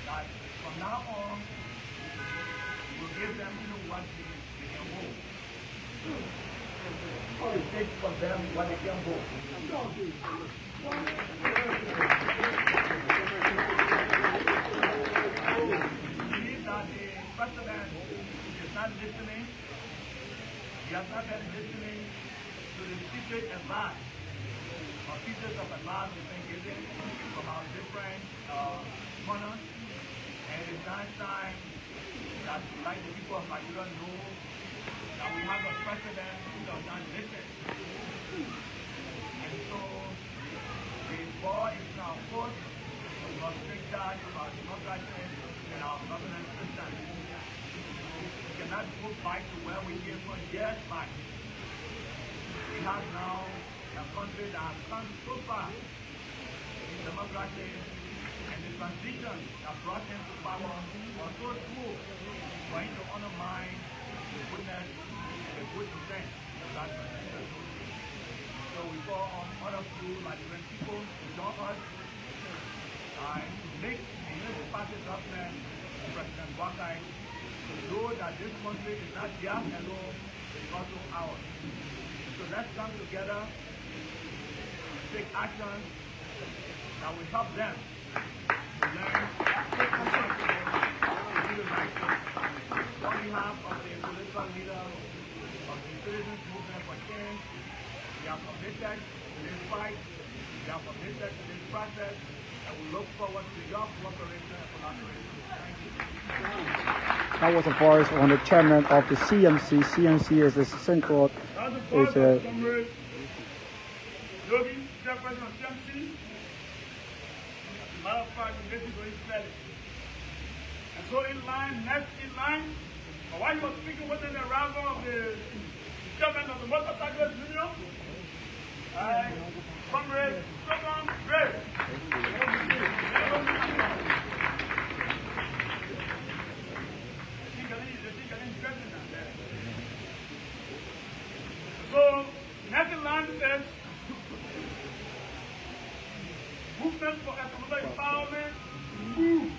Speaker 5: that from now on, we'll give them what they can hold. We'll take from them what they can hold. That the president is not listening. He has not been listening to the secret advice or pieces of advice we've been given from our different corners. And it's time that, like the people of Liberia know, that we have a president who does not listen. And so the ball is now forced. We must take charge of our democracy and our governance system. We cannot go back to where we came from years back. We have now a country that has come so far in democracy, and the transition that brought him to power was so smooth for him to undermine the goodness and the good intent of that transition. So we call on all of you, Liberian people, to join us and make the new party government, President Wakai, to know that this country is not theirs alone, it's also ours. So let's come together, take action that will help them to learn take responsibility to do the right thing. On behalf of the political leaders of the citizens movement for change, we are committed to this fight, we are committed to this process, and we look forward to your cooperation and collaboration. Thank you.
Speaker 1: That was a voice on the chairman of the CMC. CMC is the central. It's a.
Speaker 2: Chairperson of CMC. Matter of fact, the message was said. And so next in line, while you were speaking within the arrival of the chairman of the Motorcyclist Union, Comrade Stephen Gray. So, next in line is Movement for Economic Empowerment, MOVEE,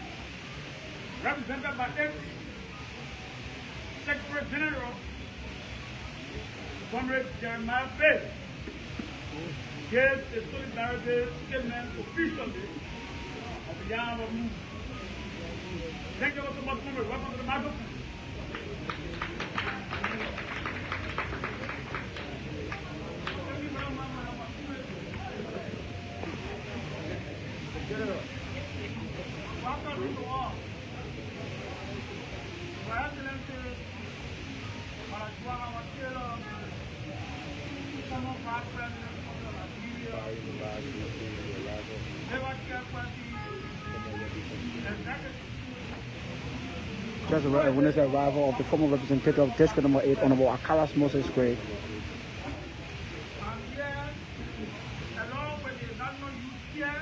Speaker 2: represented by its Secretary General, Comrade Jeremiah Bay, gives a solidarity statement officially on behalf of MOVEE. Thank you so much, Comrade. Welcome to the microphone. Welcome to all. Your Excellency, Madam Taylor, former Vice President of Liberia, Labour Chairperson, Executive.
Speaker 1: Just witnessed the arrival of the former representative of District Number 8, Honorable Akalas Moses Gray.
Speaker 2: I'm here, along with the National Youth Chair,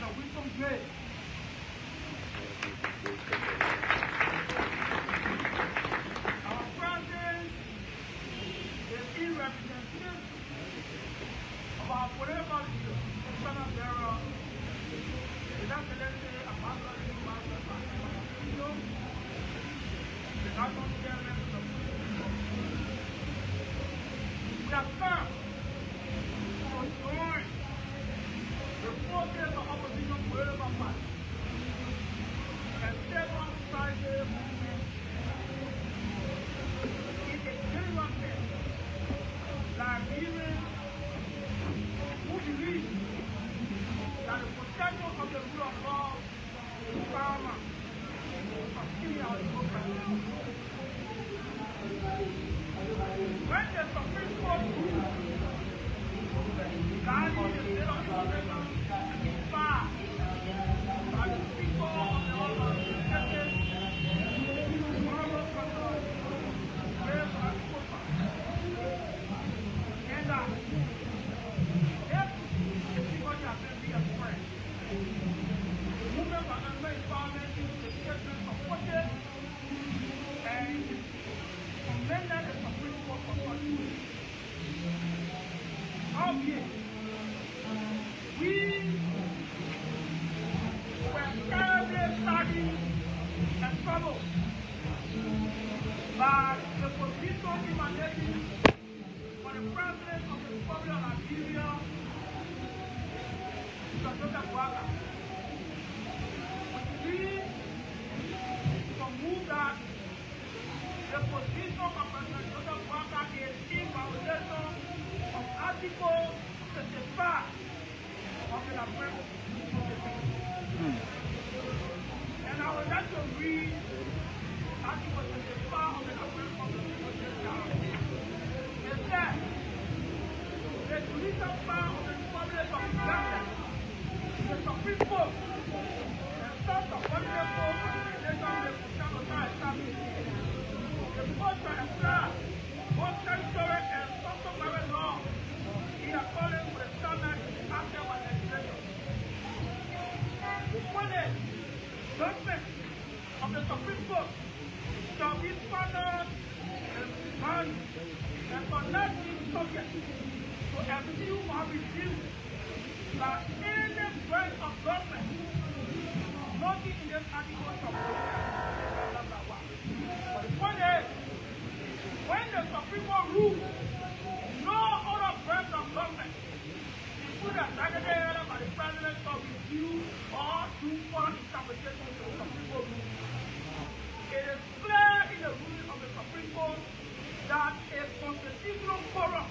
Speaker 2: the Wisdom Gray. Our presence is in representation of our political leader, Senator Bearer, the Excellency Ambassador to the Master the National Chairman of the we have come to join the forces of opposition political party
Speaker 5: troubled by the position emanating for the President of the Republic of Liberia, Mr. Buhari. We to move that the position of President Buhari is in violation of Article 65 of the Liberian Constitution. And I would like to read Article 65 of the Liberian Constitution. It says, the judicial power of the Republic of Uganda, the Supreme Court, and such a wonderful organization may shall not establish. The court shall apply both statutory and customary law in accordance with the standards acted by legislation. The final judgment of the Supreme Court shall be standard and valid and shall not be subject to review or review by any branch of government. Nothing in this article shall but the point is, when the Supreme Court rules, no other branch of government, including the Secretary by the President, shall review or do further interpretation of the Supreme Court rules. It is clear in the ruling of the Supreme Court that a constitutional forum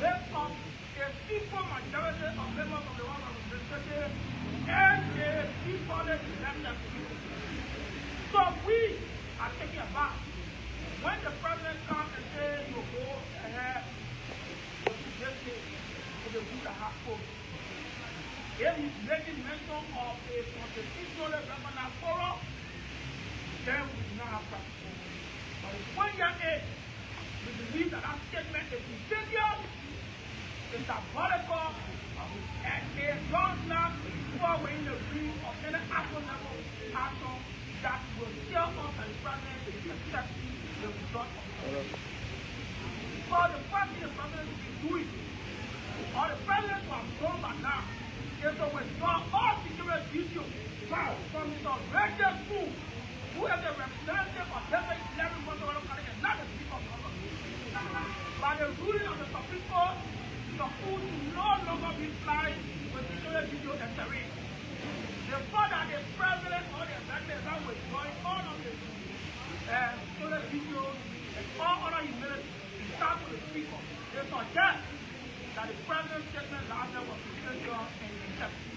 Speaker 5: makes up a simple majority of members of the House of Representatives and a defaulted elected people. So we are taking a back. When the President comes and says you go ahead with this case, it will be the hard code. If he's making mention of a constitutional referendum forum, then we do not have practice. But when you're in, we believe that that statement is insidious, it's diabolical, and it does not fall within the reach of any action level action that will tell us that the President is accepting the result of the election. Because the first thing the President will be doing, or the President will have done by now, is to withdraw all security details from his original school, who is the representative of Liberia 11 months of the not the Speaker of the House. By the ruling of the Supreme Court, the school will no longer be flying with security video and terrain. Therefore, that the President or the Executive are withdrawing all of the security videos and all other humility to start with the Speaker. They suggest that the President's statement last night was prudential and ineffective.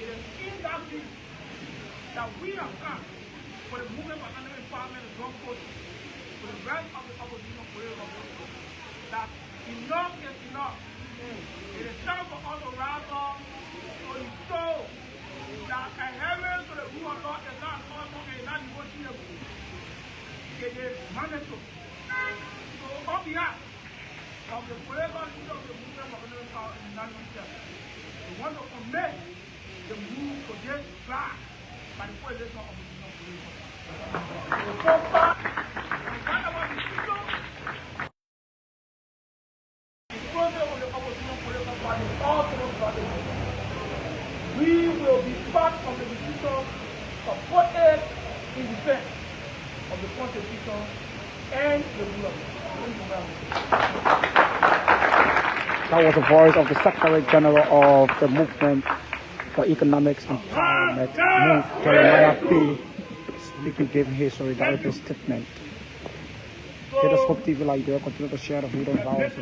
Speaker 5: It is in that view that we have come for the movement for economic empowerment and drug policy, for the rest of the opposition political movement, that enough is enough. It is time for us to rise up to show that adherence to the rule of law is not also not negotiable. It is mandatory. So on behalf of the political leader of the movement for economic empowerment in the United States, we want to commit the move to this flag by the coalition of opposition political. So far, we find about the system. We will be part of the decision supported in defense of the Constitution and the rule of law.
Speaker 1: That was the voice of the Secretary General of the Movement for Economics Empowerment, MOVEE, Jeremiah P. Speaking, giving his solidarity statement. Let us hope TV Liberia continue to share the video and violence.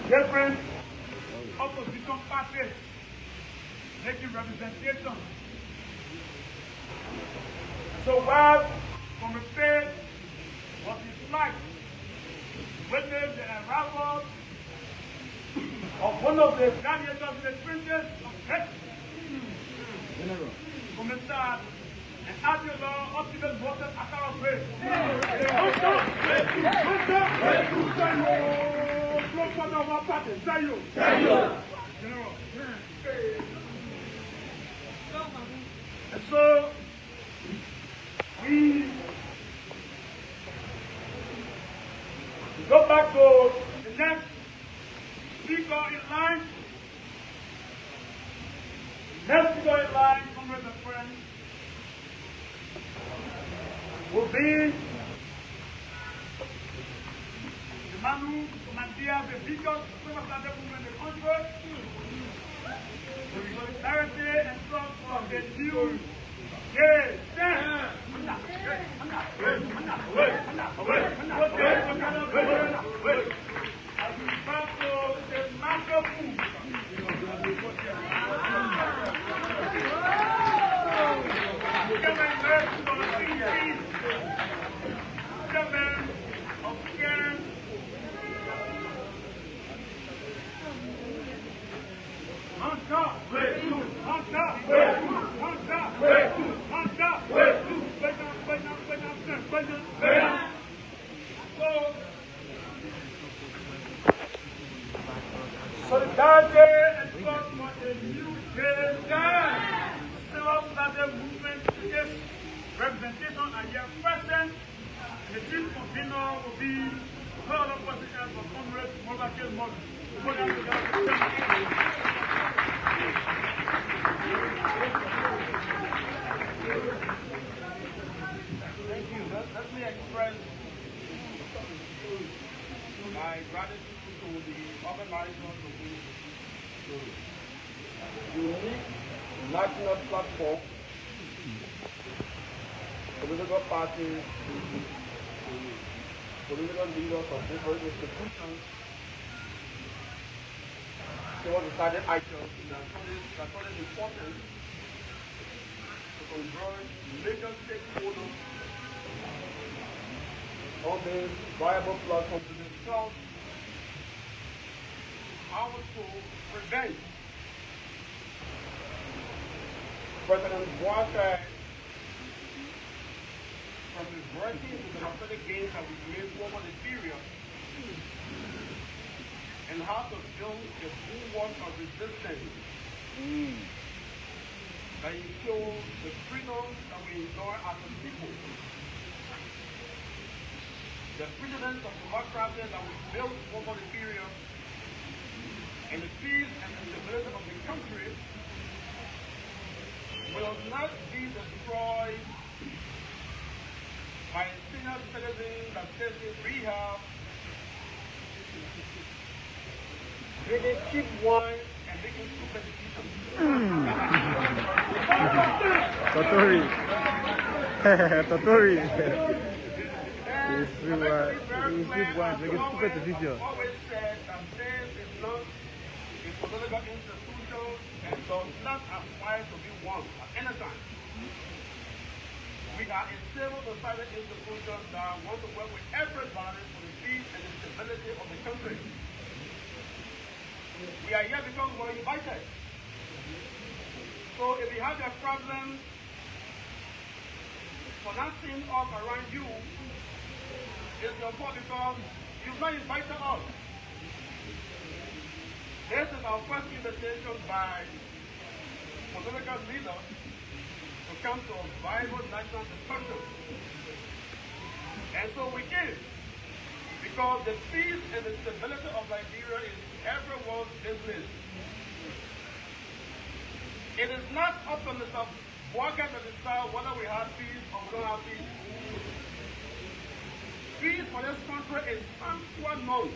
Speaker 5: Different opposition parties making representation. So while from the state was his life witness the arrival of one of the guardians of the princes of Texas, Commissioner and Admiral Optimus Water Akara Grace. And so we go back to the next speaker in line. Next speaker in line, comrades and friends, being the man who commandeered the biggest civil movement in the country, the solidarity and trust of the new solidarity and trust for the new civil movement is representation and your present. The chief convener will be all of positions for Congress, Mobile Model. Thank you. Let me express my gratitude to the organizers of this unique national platform, political parties, political leaders of different institutions, civil society actors that thought it important to converge major stakeholders on this viable platform to discuss how to prevent President Buhari from reverting to the democratic gains that we made over the period, and how to build a bulwark of resistance that ensures the freedoms that we enjoy as a people. The precedents of democracy that we built over the period, and the peace and the stability of the country will not be destroyed by a senior citizen that says we have really cheap wine and making stupid decisions.
Speaker 1: Totori. Totori. Yes, we were cheap wine making stupid decisions.
Speaker 5: Always said that this is not a political institution and does not aspire to be one at any time. We are a civil society institution that wants to work with everybody for the peace and the stability of the country. We are here because we were invited. So if you have a problem financing us around you, it's your fault because you've not invited us. This is our first invitation by political leaders to come to a viable national discussion. And so we give, because the peace and the stability of Liberia is everyone's business. It is not up to Mr. Buhari to decide whether we have peace or we don't have peace. Peace for this country is unknown,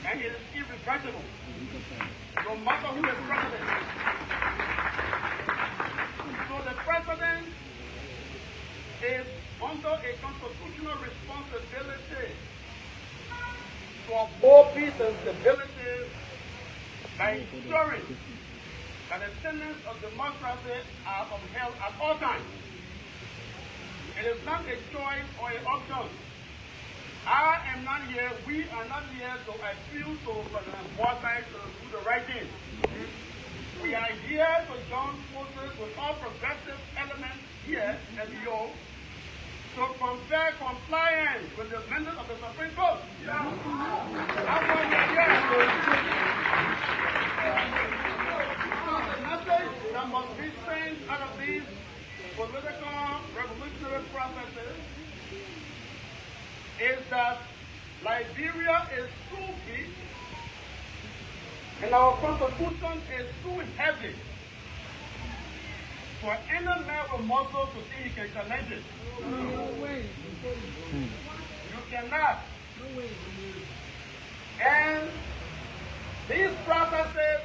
Speaker 5: and it is irreversible, no matter who is president. So the president is under a constitutional responsibility to uphold peace and stability by ensuring that the tenets of democracy are upheld at all times. It is not a choice or an option. I am not here, we are not here to appeal to President Buhari to do the right thing. We are here to join forces with all progressive elements here at the O to confer compliance with the mandate of the Supreme Court. That's why we are here. The message that must be sent out of these political revolutionary processes is that Liberia is too big and our constitution is too heavy for any man with muscle to see he can challenge it. You cannot. And these processes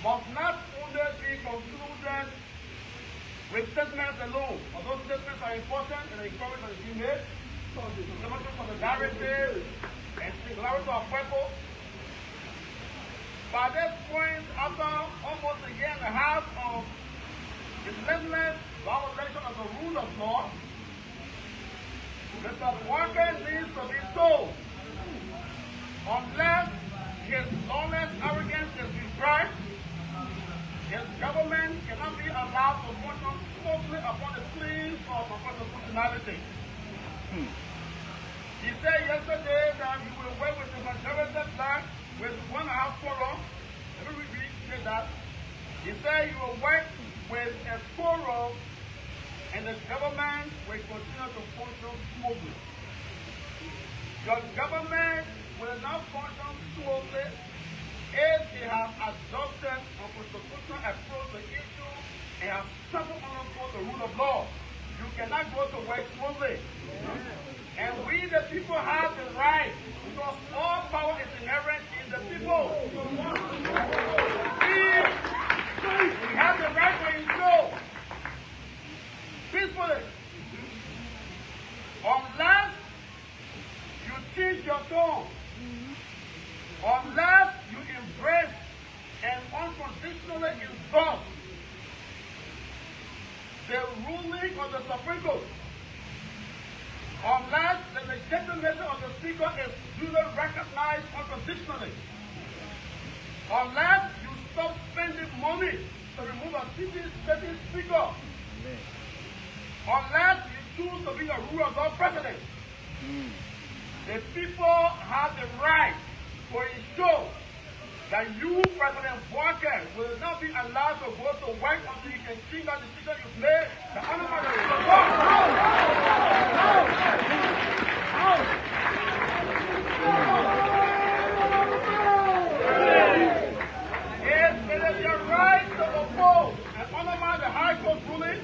Speaker 5: must not only be concluded with statements alone. Although statements are important and encouraged and be made, demonstration of the narrative and singularity of purpose. By this point, after almost a year and a half of relentless violation of the rule of law, Mr. Walker needs to be told, unless his lawless arrogance is repressed, his government cannot be allowed to function smoothly upon the plea of constitutionality. He said yesterday that he will work with the majority black with 1.5 quorum. Let me repeat that. He said he will work with a quorum and the government will continue to function smoothly. Your government will not function smoothly if they have adopted a constitutional approach to issue and have suffered under the rule of law. You cannot go to work smoothly. And we, the people, have the right, because all power is inherent in the people. We have the right to ensure peacefully. Unless you change your tone, unless you embrace and unconditionally endorse the ruling of the Supreme Court, unless the legitimacy of the Speaker is duly recognized unconditionally, unless you stop spending money to remove a sitting Speaker, unless you choose to be a rule of law president, the people have the right to ensure that you, President Walker, will not be allowed to go to work until you can change that decision you've made. The honorable it is your right to oppose and honor the High Court ruling.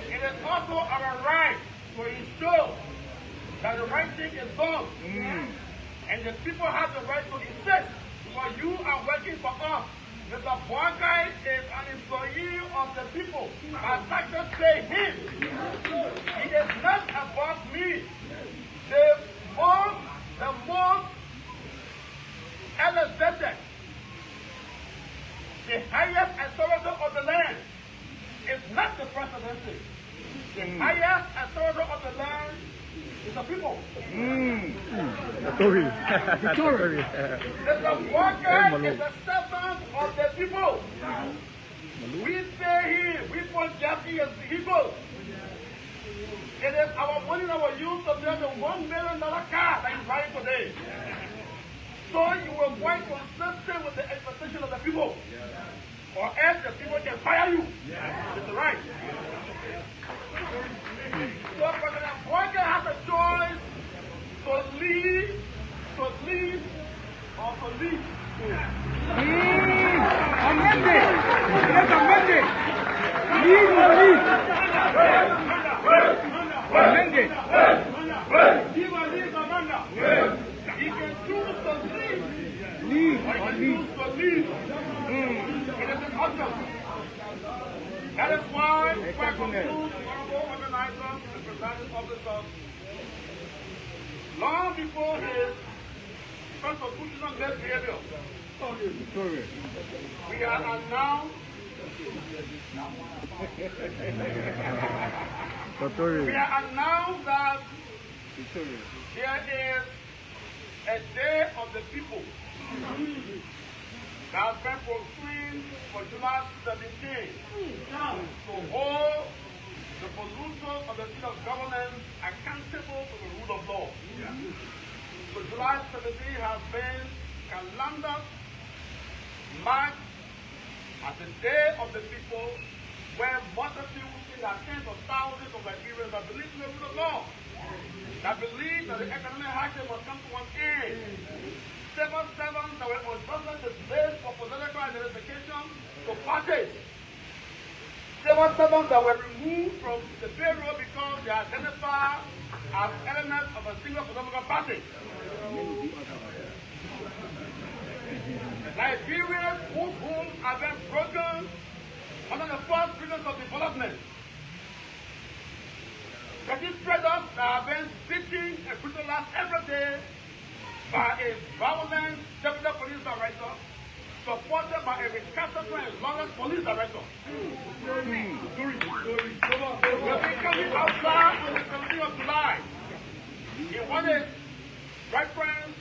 Speaker 5: It is also our right to ensure that the right thing is done. And the people have the right to insist, because you are working for us. Mr. Walker is an employee of the people. Our taxes pay him. He is not above me. The most elevated, the highest authority of the land is not the presidency. The highest authority of the land is the people.
Speaker 1: Victoria.
Speaker 5: Mr. Walker is a servant of the people. We pay him. We put Jackie as vehicles. It is our money that we use to build the $1 million car that is buying today. So you will work consistent with the expectation of the people. Or else the people can fire you. It's right. So President Walker has a choice to leave, or to leave.
Speaker 1: On Monday. Yes, on Monday. Leave or leave. On Monday.
Speaker 5: Leave or leave, Amanda. He can choose to leave.
Speaker 1: Leave
Speaker 5: Or
Speaker 1: or
Speaker 5: he
Speaker 1: leave.
Speaker 5: can choose to leave. It is his option. That is why we conclude honorable organizers and presiding officers long before his constitutional misbehavior. We are announced. We are announced that there is a day of the people that has been proclaimed for July 17 to hold the polluters of the seat of governance accountable for the rule of law. So July 17 has been calendar marked as the day of the people, where multitudes in the tens of thousands of Nigerians that believe in the rule of law, that believe that the economic hardship must come to an end. Civil servants that were unjustly displaced for political identification to parties civil servants that were removed from the payroll because they identify as elements of a single political party. Nigerians whose homes have been broken under the false pretense of development. Petty traders that have been beaten and brutalized every day by a violent deputy police director, supported by a recalcitrant and lawless police director. We'll be coming outside on the 17th of July in what is reference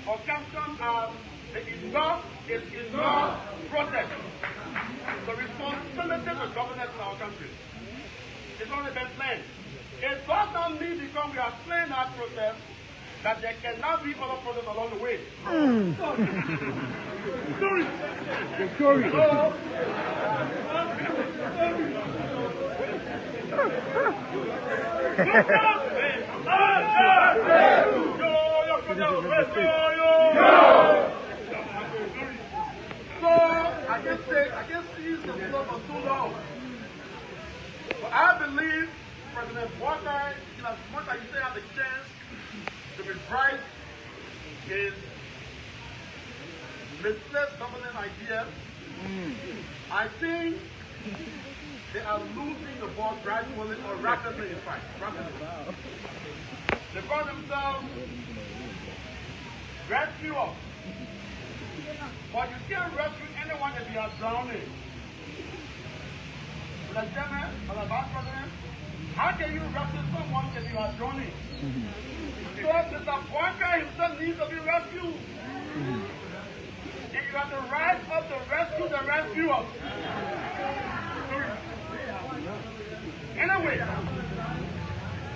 Speaker 5: or captioned as the Enough is Enough protest. The responsibility of governance in our country. It's only been planned. It does not mean because we are playing that protest that there cannot be other protests along the way. So I can't seize the floor for too long. But I believe President Walker, in as much as he still has a chance to reprice his misplaced governance ideas, I think they are losing the ball gradually or rapidly, in fact. Rapidly. They call themselves rescuers. But you can't rescue anyone if you are drowning. The General or the Vice President, how can you rescue someone if you are drowning? So Mr. Walker himself needs to be rescued. If you have to rise up to rescue the rescuers. Anyway,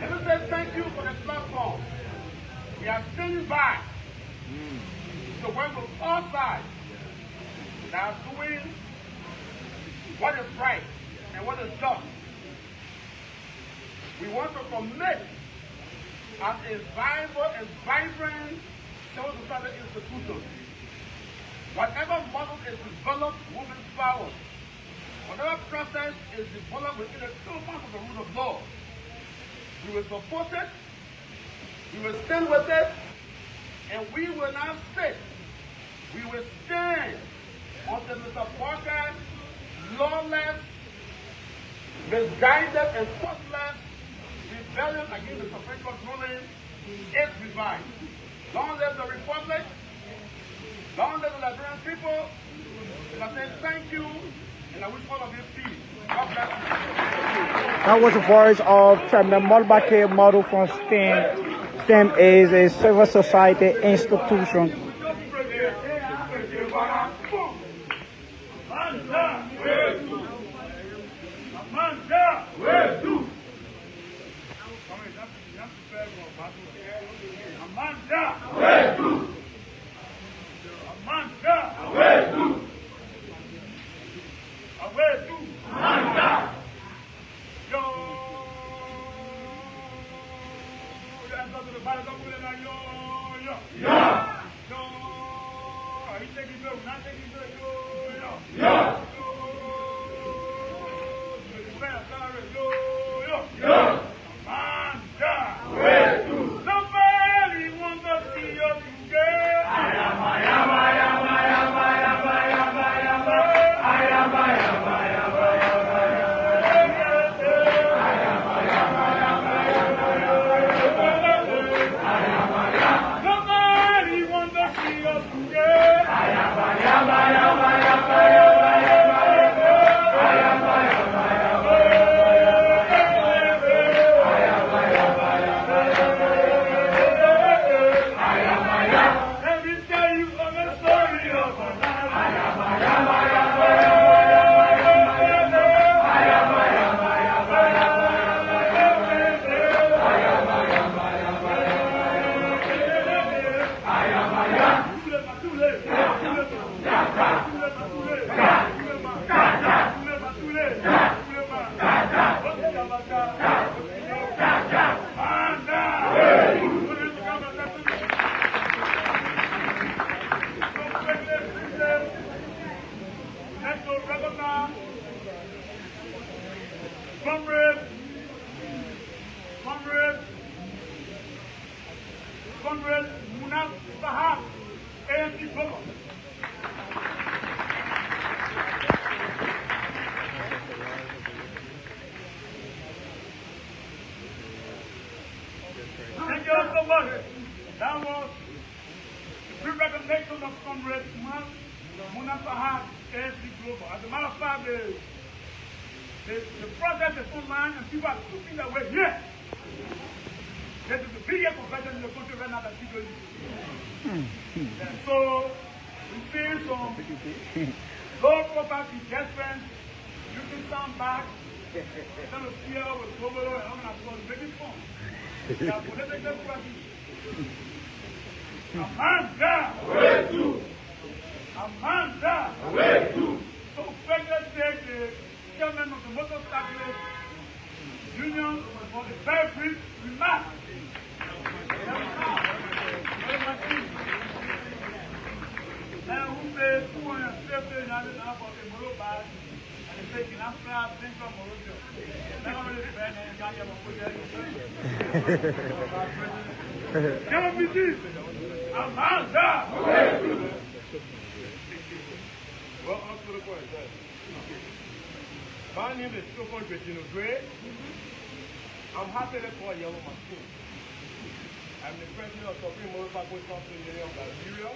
Speaker 5: let me say thank you for the platform. We are standing by to work with all sides that are doing what is right and what is just. We want to commit as a viable and vibrant civil society institution. Whatever model is developed moving forward, whatever process is developed within the confines of the rule of law, we will support it, we will stand with it, and we will not sit. We will stand until Mr. Walker's lawless, misguided, and thoughtless rebellion against the Supreme Court ruling is revived. Long live the Republic, long live the Liberian people, and I say thank you, and I wish all of you peace. God bless you.
Speaker 1: That was the voice of Chairman Molbake Model from STEM. STEM is a civil society institution.
Speaker 5: Comrade Munaf Sahab, ANC Global. Thank you so much. That was the pre-recognition of Comrade Munaf Sahab, ANC Global. As a matter of fact, the process is online and people are looking that way here. This is the biggest convention in the country right now that people use. So, we see some low-profile contestants using some back, some of fear with global and all that stuff, making fun. They are political practice. Amanda! Amanda! So, President said the chairman of the motorcyclist union for the very brief remark. Now, who says 250 and I'm about the Moro bag and it's taking after I think from Morocco. Now, I'm really bad and I am a good Come with this. Amanda! Well, on to the point. My name is Sofon Betino Gray. I'm happy to call Yellow Machine. I'm the president of Supreme Motorcycle Council Union of Liberia.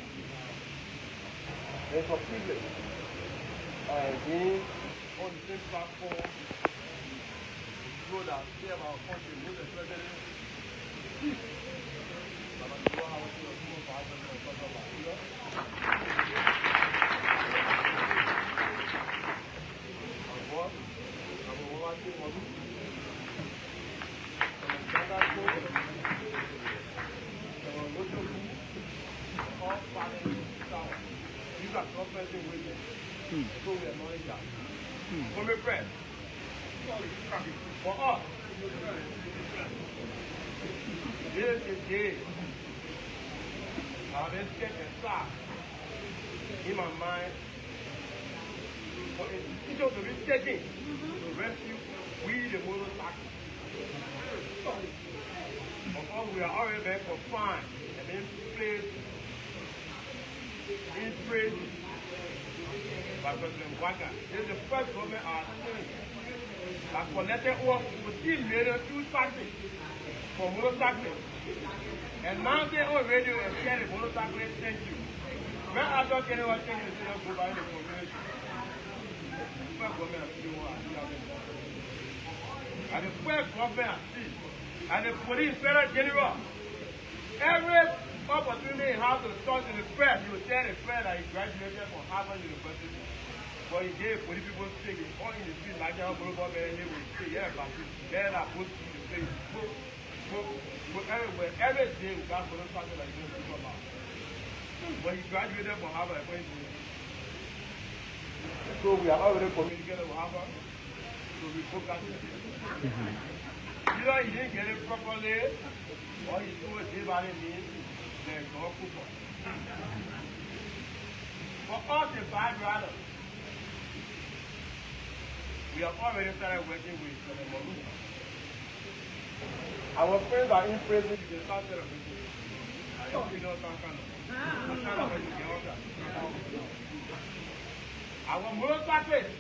Speaker 5: It's a privilege being on the same platform so that we have our country with the president. So we acknowledge that. For my friends, for us, this is day I've been set aside in my mind for a decision to be taken to rescue we the motorcyclists. Because we are already been confined and been placed in prison by President Waka. This is the first government I have seen that collected over 15 million fuel taxes for motorcyclists. And now they already have said the motorcyclists thank you. When I don't get anyone taking the city of go by the community, the first government I see what I do. And the first government I see, and the police federal general, every opportunity he has to talk to the press, he will tell the press that he graduated from Harvard University. But he gave police people sick, all in the street, like that, they will say, yeah, but they're not supposed to be the same. Everywhere, every day we got motorcycles like this people now. But he graduated from Harvard. So we are already communicating with Harvard. So we focus on it. Either he didn't get it properly, or he told everybody means there's no football. For us in Five Brothers, we have already started working with the MOVEE. Our friends are in prison, they started a meeting. I don't know our motorcyclists,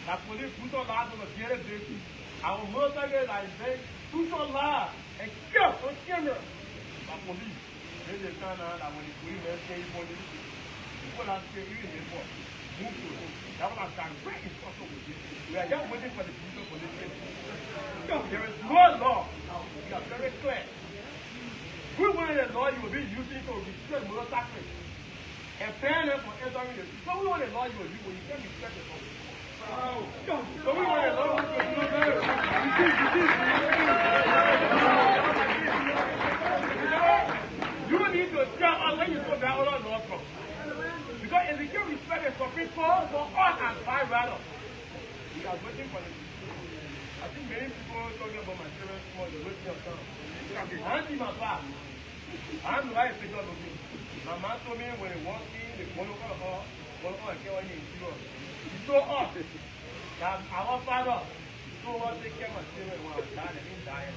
Speaker 5: that police put on that on a daily basis. Our motorcyclists are very put on that and killed on camera by police. Then they turn out that when the police say police, people are saying you in the court. Move to it. That one has done great instruction with this. We are just waiting for the people for this case. There is no law. We are very clear. We wanted a law you will be using to restrict motorcyclists and ban them from entering the street. So we want a law you will use when you can't restrict the public. So we want a law you will use. You need to tell us when you go down all law from. Because if you can't respect the Supreme Court for us and Five Brothers, we are waiting for the I think many people talking about my parents more than wasting your time. I'm in my class. I'm the right figure of me. My mom told me when they walked in, they want to call her, He told us that our father know how to take care of my children when I was dying and didn't die.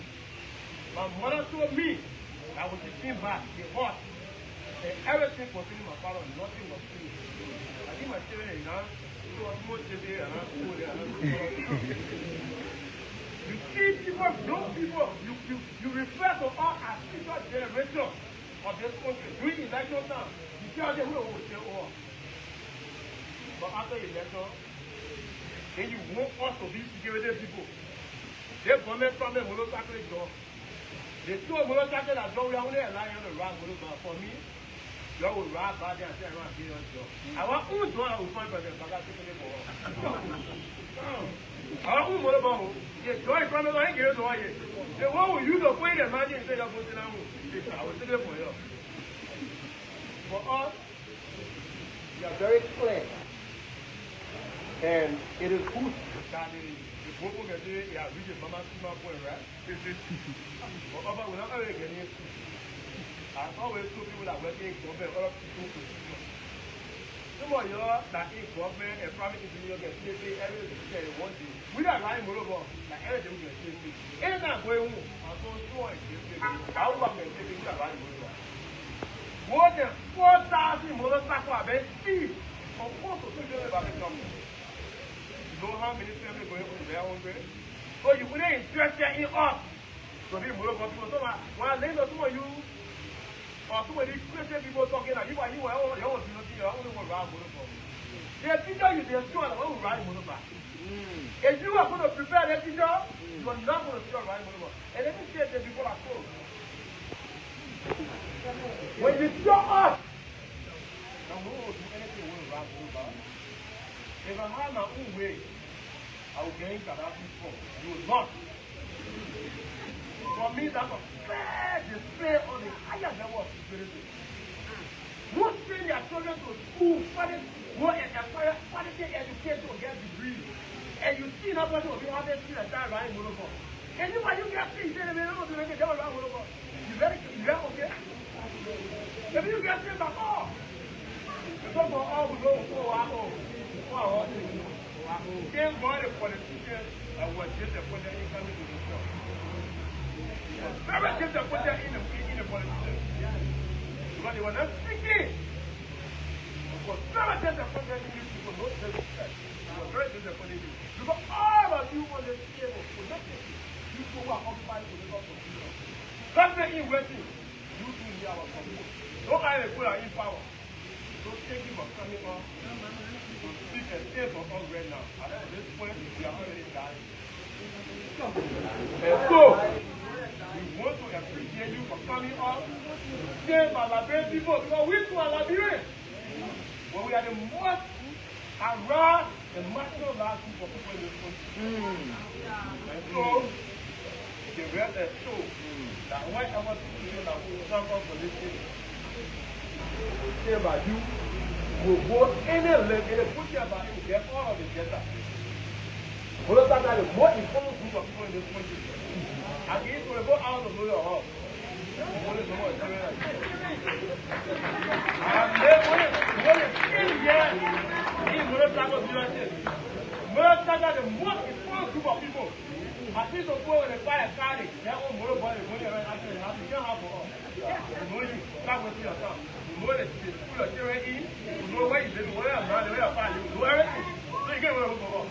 Speaker 5: My mother told me I was 15 back, the hot. And everything was in my father, nothing was free. I think my children are young, so I'm more today and I'm cool. You see people, young people, you refer to all as future generation of this country. During election time, you tell them who will say all. But after election, then you want us to be security people. They government from them will not tackle the job. They told me that job we are only allowing on the round, for me, you will ride by there and say, I want to be on job. I want to do I will find for them, but I think they will. I want to move about. Yes, joy from the line, you know, the one who use the way the money instead of putting out. I will say for you. For us, we are very clear. And it is good that the people get it, yeah, reach a mama point, right? But over without ever getting it. I always told people that working in government, other people. Some of you that in government and private engineer get safety, everything is there one day. We are lying more like everything get safety. Anytime going home, I'm so sure it's safety. I will not get safety, we are lying more. More than 4,000 motorcycles have been seized. Of course, the people have been coming. You know how many families going to their own grave? So you wouldn't interest in us. So they more about people. So when I name some of you, or some of these Christian people talking like you are all the only one around motorcycle. They teacher you, they're sure that one will ride motorcycle. If you are going to prepare that teacher, you are not going to still ride motorcycle. And let me say that before I close. When you show us, I will do anything with ride motorcycle. If I have my own way, I will gain Gaddafi for. You will not. For me, that's a fair display on the higher level of security. Most send their children to school, go and acquire quality education to get degrees. And you see nobody will be out there still and start riding motorcycle. And you get free, you say, they don't do anything, they will ride motorcycle. You okay? If you get free, back off. Because for all who go for our same body politicians were just to put their income into the show. Very just to put their in the politicians. Because they were not speaking. Of course, very just to put their in people, no self-respect. They were very just to put their in. Because all of you on the table, you who are occupied with the government. Government in waiting, you do hear our community. Don't I put our in power. Don't take you for coming on. Speak and stay for us right now. And at this point, we are already dying. And so, we want to appreciate you for coming on. Stay by Liberian people, because we too are Liberians. But we are the most around the marginalized group of people in this country. And so, the rest is so that whatever people that will come up for this thing, say about you, will go any length, any push about you, get all of it better. But that's the most important group of people in this country. And he's going to go out of your house. And then when it's in here, he's going to start to do this. That's the most important group of people. At least to go and buy a car, their own motorbike, money around after they have to get out for us. You know you start with yourself. You know the school of children in, you know where you live, where you're not, where you're finding, you know everything. So you get where we go.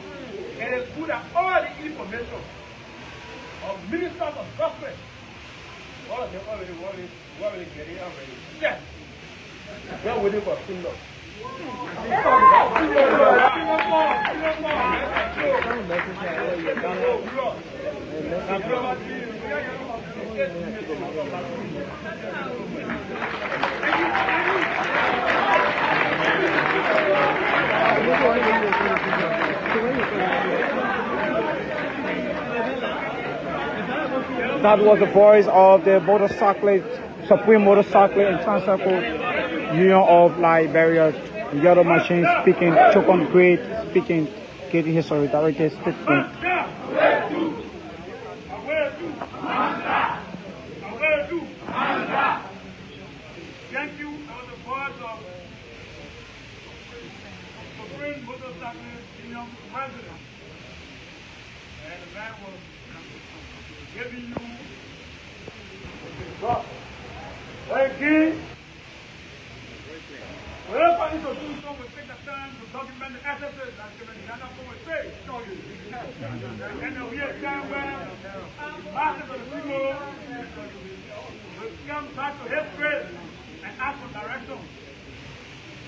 Speaker 5: And it's good that all the information of ministers of government, all of them already getting already. Yes. We're waiting for kingdom.
Speaker 1: That was the voice of the Supreme Motorcyclist and Transcycle Union of Liberia, Yellow Machine speaking, Chokon Great speaking, getting his solidarity statement.
Speaker 5: Thank you for the voice of Supreme Motorcyclist Union President. And land was giving you. Again, wherever institution will take the time to document the excesses that the Ghana will say, and then we have time where masses of the people will come back to history and ask for direction.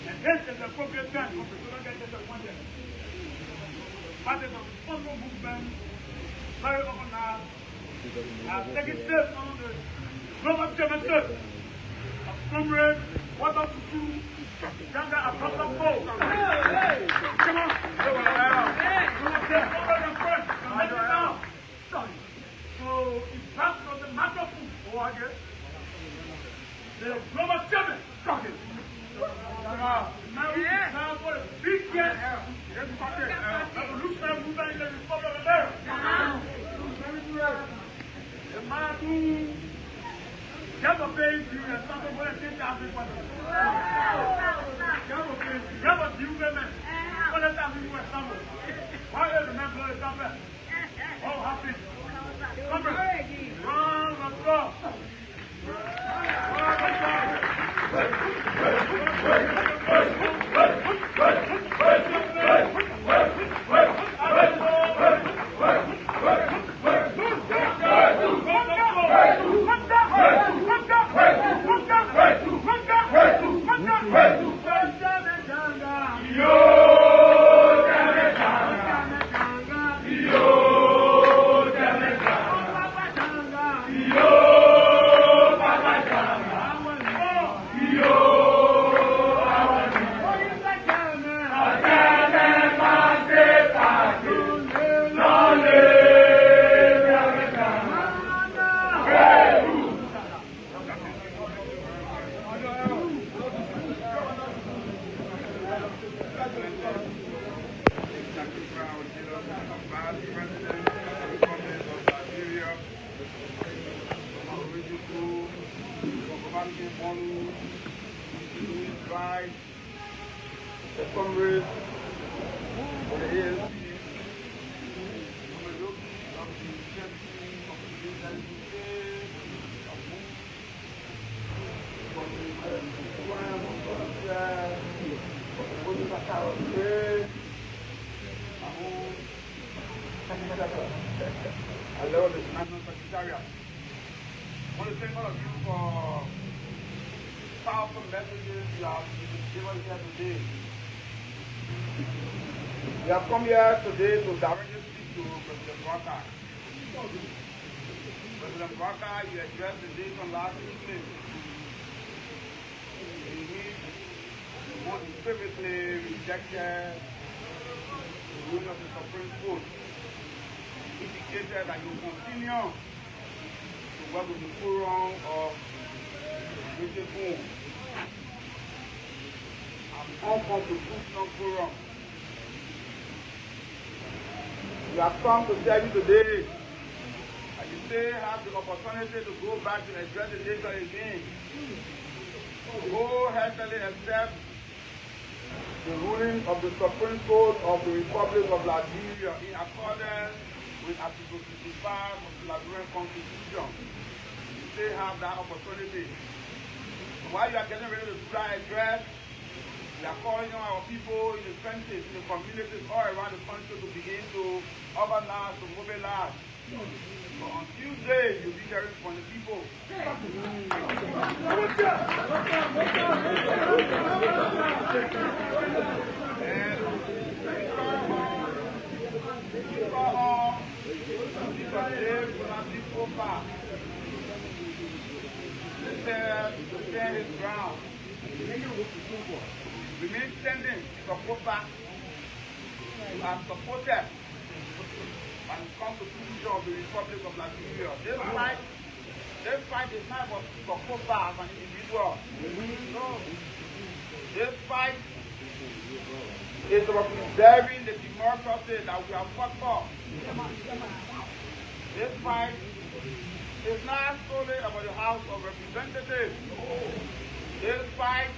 Speaker 5: And this is the appropriate time for people to get disappointed. Masses of responsible movement, very organized, have taken steps on the global championship of comrades, what up to do, younger across the board. Come on, so it's part of the matter food. The global champion, now we have for the biggest revolutionary movement in the Republic of America. The man who never paid you and something where they can't be one. Never do women. What does that mean with someone? Why is the man blowing something? All happy. Come on. Run, let's go. The comrades of the ALP, of the I love the National Secretariat. I want to thank all of you for powerful messages you have given us here today. We have come here today to directly speak to President Walker. President Walker, you addressed the nation last evening in which the most previously rejected the ruling of the Supreme Court, indicated that you continue to work with the forum of British Home and unconstitutional forum. We have come to tell you today that you still have the opportunity to go back to address the nation again. Wholeheartedly accept the ruling of the Supreme Court of the Republic of Liberia in accordance with Article 65 of the Liberian Constitution. You still have that opportunity. While you are getting ready to do that address, we are calling on our people in the trenches, in the communities all around the country to begin to organize, to mobilize. So on Tuesday, you'll be hearing from the people. To stand his ground. Remain standing, support back. You are supported by the Constitution of the Republic of Liberia. This fight is not about support back as an individual. This fight is about preserving the democracy that we have fought for. This fight is not solely about the House of Representatives. This fight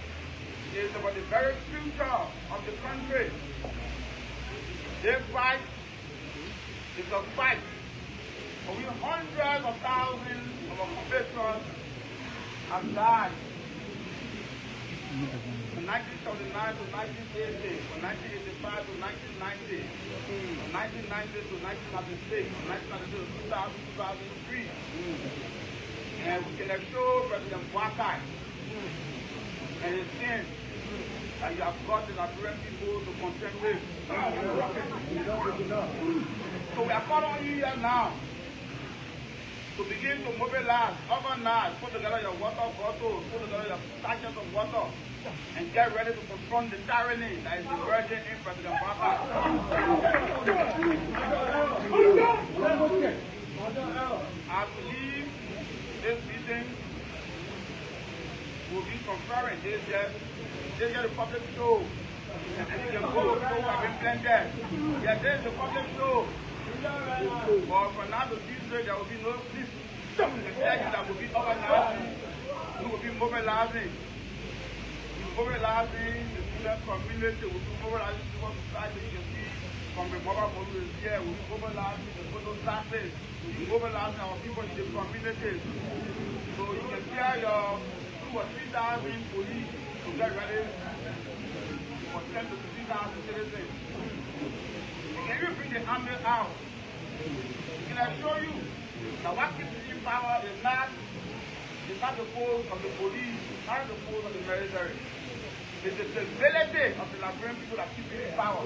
Speaker 5: is about the very future of the country. This fight It's a fight. For we hundreds of thousands of our compatriots have died. From 1979 to 1980, from 1985 to 1990, from 1990 to 1996, from 1996 to 2003. And we can show President Bouakai and his team that you have got the Liberian people to contend with. So we are calling on you here now to begin to mobilize, organize, put together your water bottles, put together your sachets of water, and get ready to confront the tyranny that is emerging in President Bouakai. I believe this meeting will be conferring. This is the public show. And you can go who have been blended. Yeah, this is the public show. But for now to Tuesday, there will be no sleep. The session that will be organizing, we will be mobilizing. Mobilizing the student community, will be mobilizing civil society. You can see from the mobile model is here. We'll be mobilizing the photo classes. We'll be mobilizing our people in the communities. So you can hear your 2,000 or 3,000 police to get ready for 10,000 to 15,000 citizens. Can you bring the army out? Can I show you that what keeps you in power is not the force of the police, not the force of the military. It's the stability of the Liberian people that keeps you in power.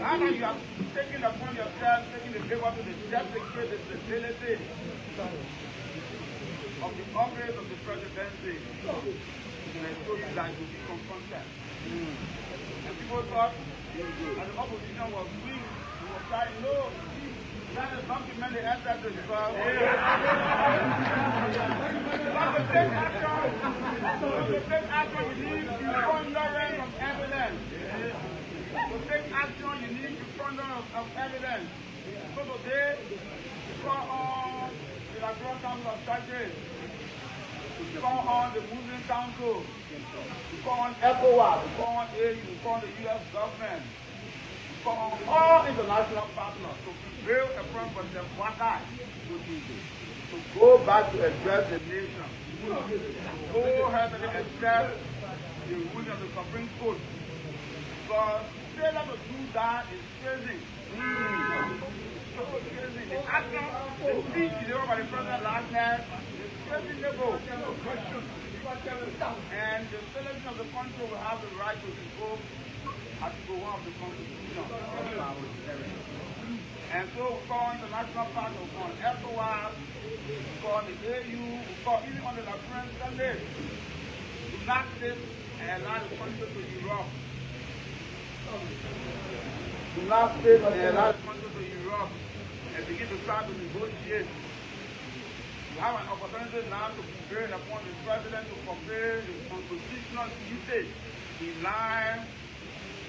Speaker 5: Now that you have taken upon yourself, taking the paper to the just secure the stability of the office of the presidency, and I told you that you'll be confronted. And people thought that the opposition was weak, they were trying, no, that is not the many answers to the problem. But to take action, you need to pondering of evidence. To take action, you need to pondering of evidence. So today, we call on the Liberian Council of Churches, we call on the Muslim Council, we call on ECOWAS, we call on AU, we call on the U.S. government, we call on all international partners to prevail upon President Bouakai to go back to address the nation, to go ahead and accept the ruling of the Supreme Court. Because failure to do that is crazy. The action, the speech delivered by the president last night is crazy level. And the selection of the country will have the right to invoke Article 1 of the Constitution. And so we call international partners, we call ECOWAS, we call the AU, we call even on the Liberian Senate. Do not sit and allow the country to erupt. Do not sit and allow the country to erupt and begin to try to negotiate. You have an opportunity now to prevail upon the president to fulfill the constitutional duty in line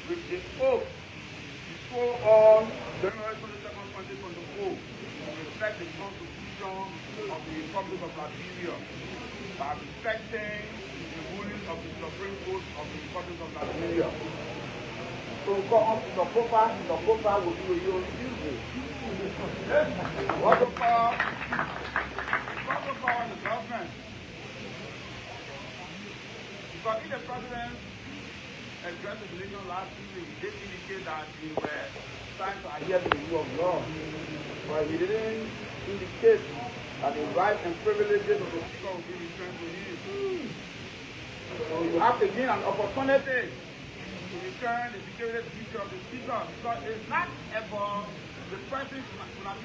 Speaker 5: with the oath before all January 22nd, 2024 to respect the Constitution of the Republic of Liberia by respecting the rulings of the Supreme Court of the Republic of Liberia. So go on to the Popa will be with you on Tuesday. What about the government? Because if the president addressed the nation last week, he did indicate that they were trying to adhere to the rule of law. But he didn't indicate that the rights and privileges of the speaker will be returned to him. So you have to gain an opportunity to return the security future of the speaker, because it's not about the person it's about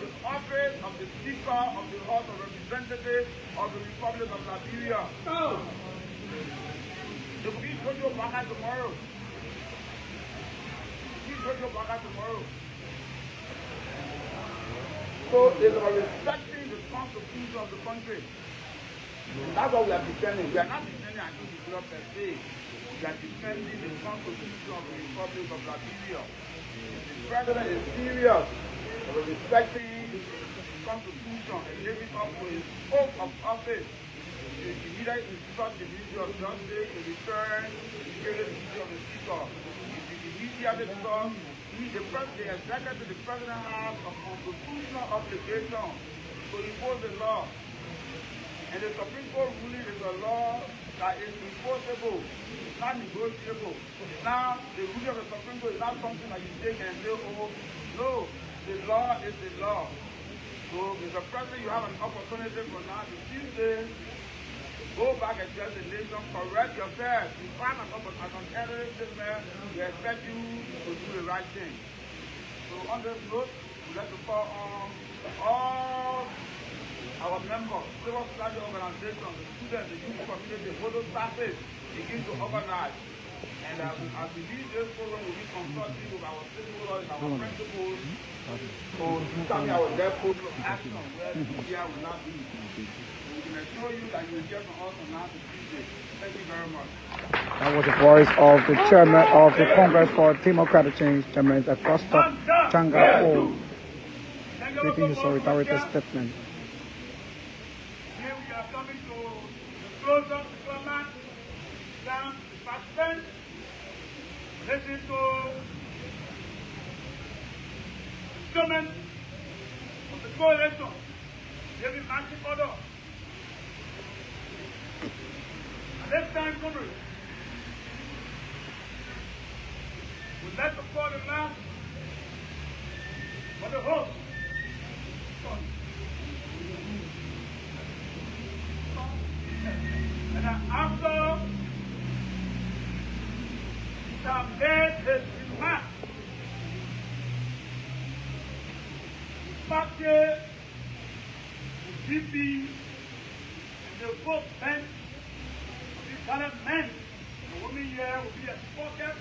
Speaker 5: the office of the Speaker of the House of Representatives of the Republic of Liberia. They will be Jojo Baka tomorrow. So it's about respecting the Constitution of the country. That's what we are defending. We are not defending an individual per se. We are defending the Constitution of the Republic of Liberia. The president is serious about respecting the Constitution and living up to his oath of office the leader instructs the Ministry of Justice to return the duty of the Speaker. The media the executive, the President has a constitutional obligation to enforce the law. And the Supreme Court ruling is a law that is enforceable, not negotiable. Now, the ruling of the Supreme Court is not something that you take and say, oh, no, the law is the law. So, Mr. President, you have an opportunity for now to Tuesday, go back and tell the nation, correct yourself. You find an alternative man, we expect you to do the right thing. So, on this note, we'd like to call on all our members, civil society organizations, the students, the youth community, the photo classes begin to organize. And I believe this program will be consulting with our stakeholders and our principals to determine our levels of action where the media will not be. We can assure you that you will hear from us on now to Tuesday. Thank you very much.
Speaker 1: That was the voice of the chairman of the Congress for Democratic Change, Chairman Acosta Changa, making his authoritative statement.
Speaker 2: Close up the format, down to the participants, listen to the statement of the coalition, giving marching order. And this time, Congress, we let the call the last for the host. And after he had made his remarks, the party, the VP, and the vote bench of the gallant men, the women here will be escorted,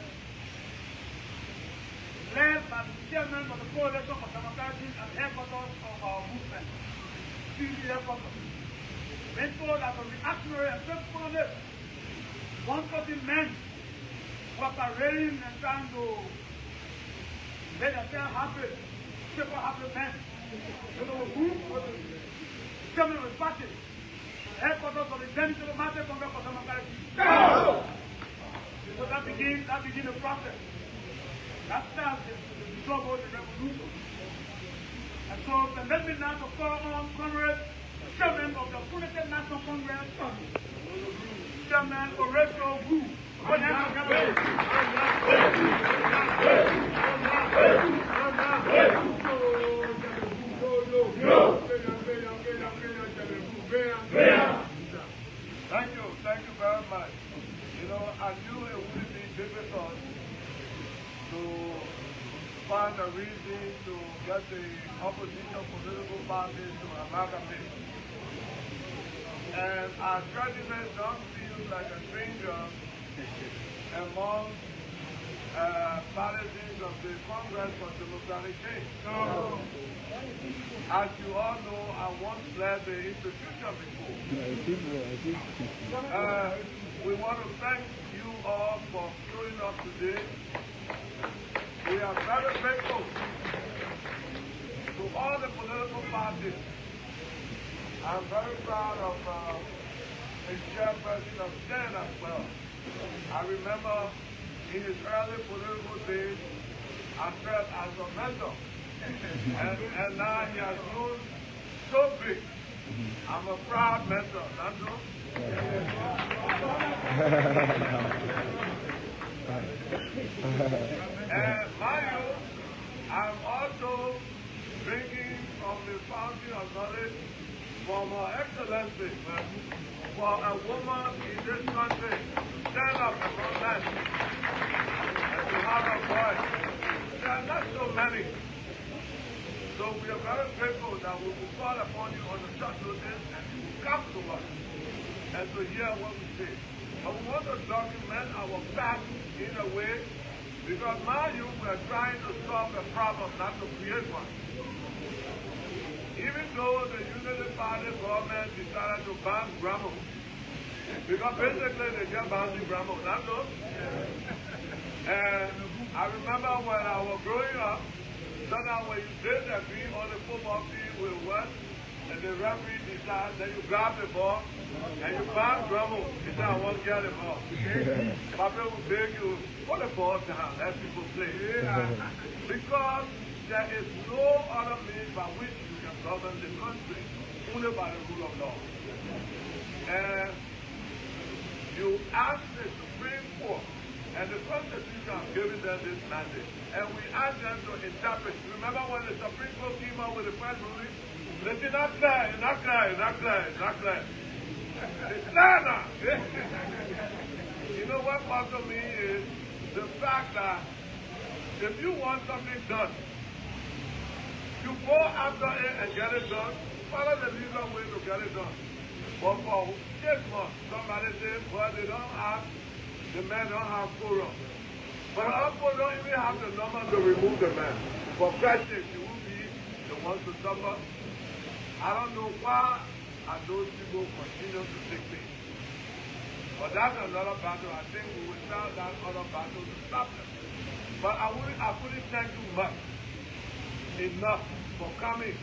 Speaker 2: led by the chairman of the Coalition for Democracy and headquarters of our movement, CDC Headquarter. Been told that a reactionary and faithfulness, 140 men who are parading and trying to make themselves happy, super happy men. So they were moved for the chairman of the party, the headquarters of the then Democratic Congress for Democracy. So that begins the process. That starts the struggle, the revolution. And so let me now to call on Congress, Chairman of the United National Congress, Chairman Horatio Wu.
Speaker 5: Thank you very much. You know, I knew it would be difficult to find a reason to get the opposition political parties to amalgamate. And our president don't feel like a stranger among partisans of the Congress for Democratic Change. So, as you all know, I once led the institution before. We want to thank you all for showing up today. We are very grateful to all the political parties. I'm very proud of the chairperson of STEM as well. I remember in his early political days, I served as a mentor. and now he has grown so big. I'm a proud mentor, Nando. And Mario, I'm also drinking from the fountain of knowledge from Her Excellency, for a woman in this country to stand up and protest and to have a voice. There are not so many. So we are very grateful that we will call upon you on the short notice and you will come to us and to hear what we say. And we want to document our past in a way, because now you were trying to solve a problem, not to create one. Even though the Unity Party government decided to ban Gramo, because basically they just banned Gramo, not those. And I remember when I was growing up, sometimes when you did agree on the football field with what, and the referee decides, then you grab the ball, and you bang Drummo. He said, I want to get the ball. Okay? Papa will beg you, put the ball down, let people play. Because there is no other means by which you can govern the country, only by the rule of law. And you ask the Supreme Court, and the Constitution has given them this mandate. And we ask them to interpret. Remember when the Supreme Court came out with the first ruling? They said, not clear, not clear, not clear, not clear. It's clear now. You know what bothers me is the fact that if you want something done, you go after it and get it done, follow the legal way to get it done. But for 6 months, somebody said, well, they don't have, the men don't have quorum. But also don't even have the number to remove the man. For Christ's sake, you will be the ones to suffer. I don't know why are those people continue to take place. But that's another battle. I think we will start that other battle to stop them. But I wouldn't thank you much, enough for coming.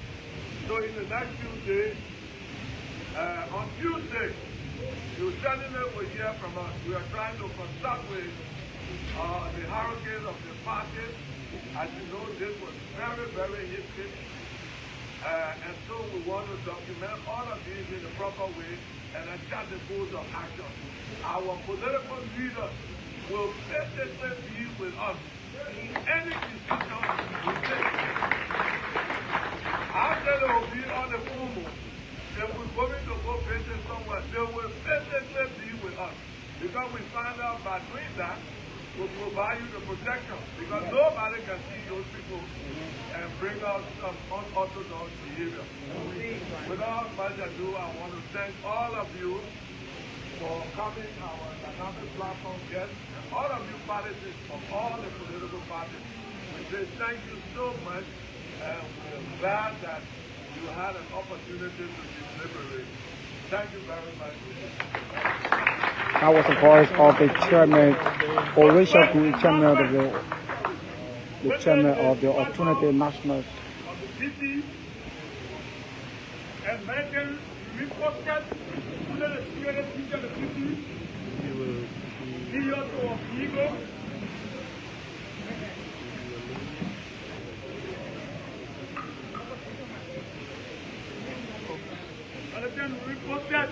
Speaker 5: So in the next few days, on Tuesday, you certainly will hear from us. We are trying to consult with the hurricanes of the parties. As you know, this was very, very hectic. And so we want to document all of these in the proper way and then chart the course of action. Our political leaders will physically be with us in any decision we take. After they will be on the full moon, if we're going to go visit somewhere, they will physically be with us. Because we find out by doing that, we'll provide you the protection. Because nobody can see those people and bring out some unorthodox behavior. Without much ado, I want to thank all of you for coming our dynamic platform guests, and all of you participants from all the political parties. We say thank you so much, and we're glad that you had an opportunity to deliberate. Thank you very much.
Speaker 1: That was the voice of the chairman, Orisha Group chairman of the Alternative National.
Speaker 2: Of the city, and American reported under the security feature of the city, period of ego. American reported.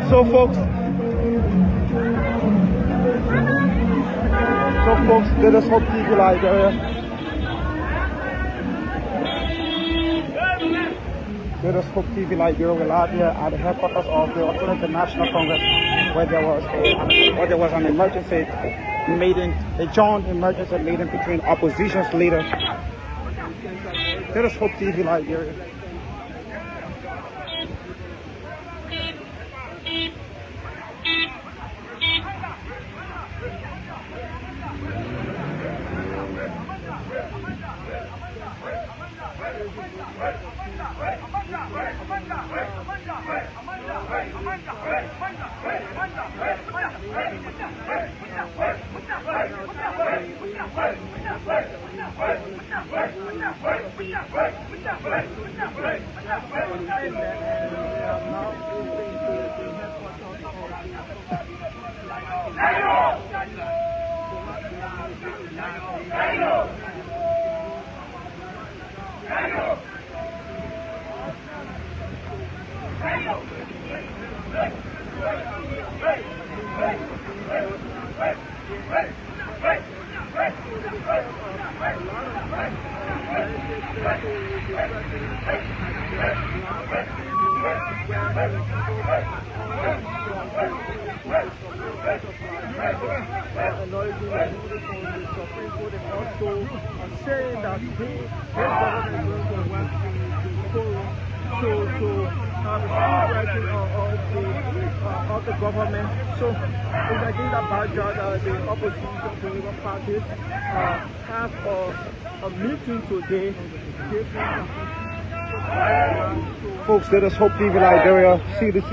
Speaker 1: So folks, let us hope TV Liberia. Let us hope TV Liberia will out here at the headquarters of the Alternative National Congress, where there was an emergency meeting, a joint emergency meeting between opposition leaders. Let us hope TV Liberia.
Speaker 2: Saying that his government is going to want to of the government. So it's against that background the opposition political parties have a meeting today.
Speaker 1: Folks, let us hope people Liberia, CDC,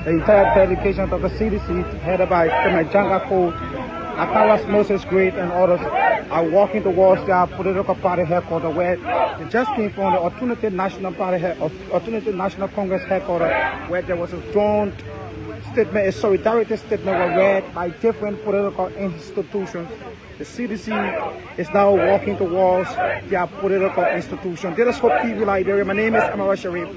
Speaker 1: the entire delegation of the CDC, headed by Janga Cole, Akawas Moses Great and others, are walking towards their political party headquarters, where they just came from the Alternative National Congress headquarters, where there was a drawn statement, a solidarity statement was read by different political institutions. The CDC is now walking towards their political institution. Let us hope TV Liberia. My name is Amara Sharif.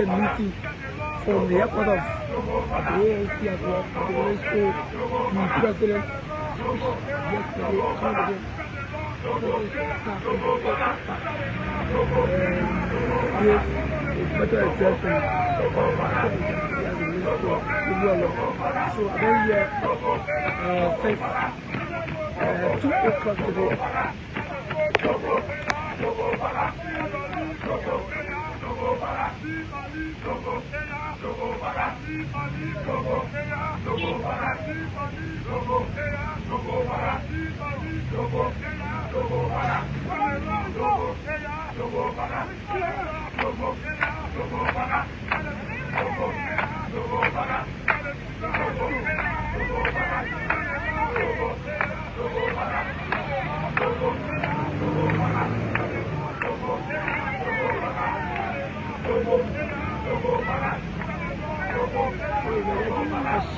Speaker 2: Meeting from the airport of the ANC as well. The president yesterday accountable better addressing so I don't hear since 2 o'clock today.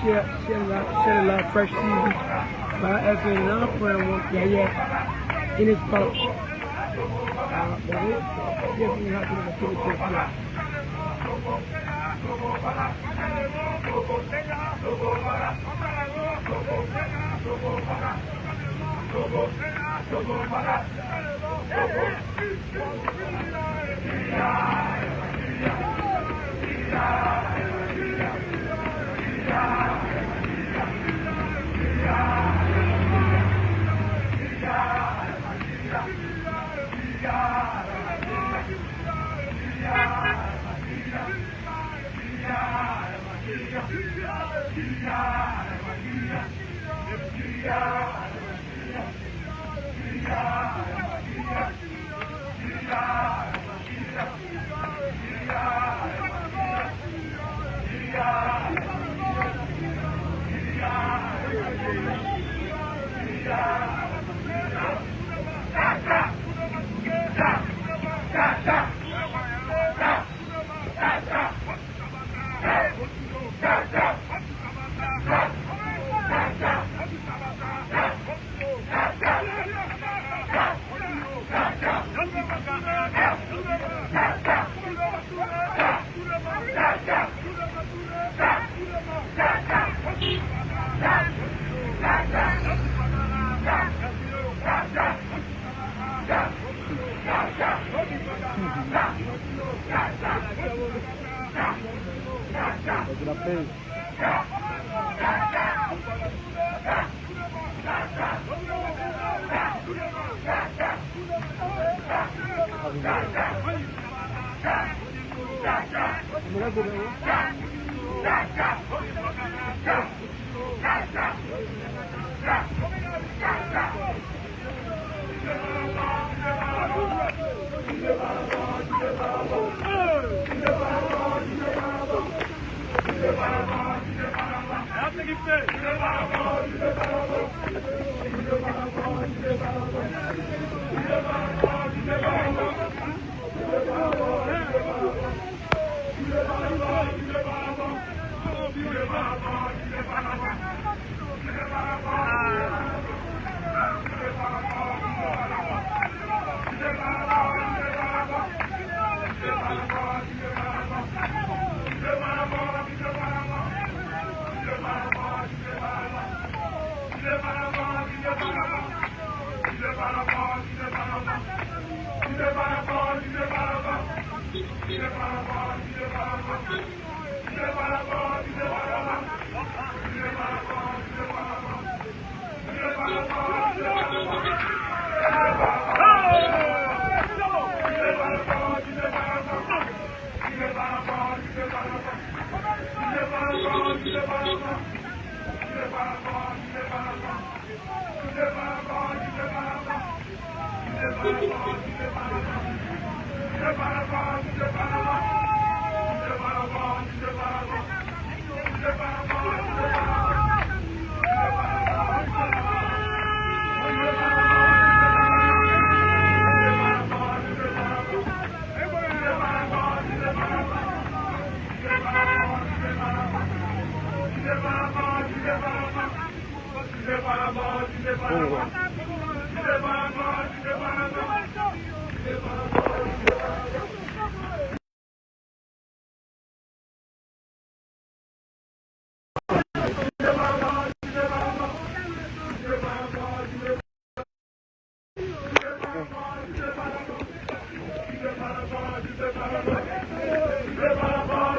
Speaker 6: Share Love Fresh TV, 5FM, and I'm playing one, yeah, in his boat. But it definitely happened to the people.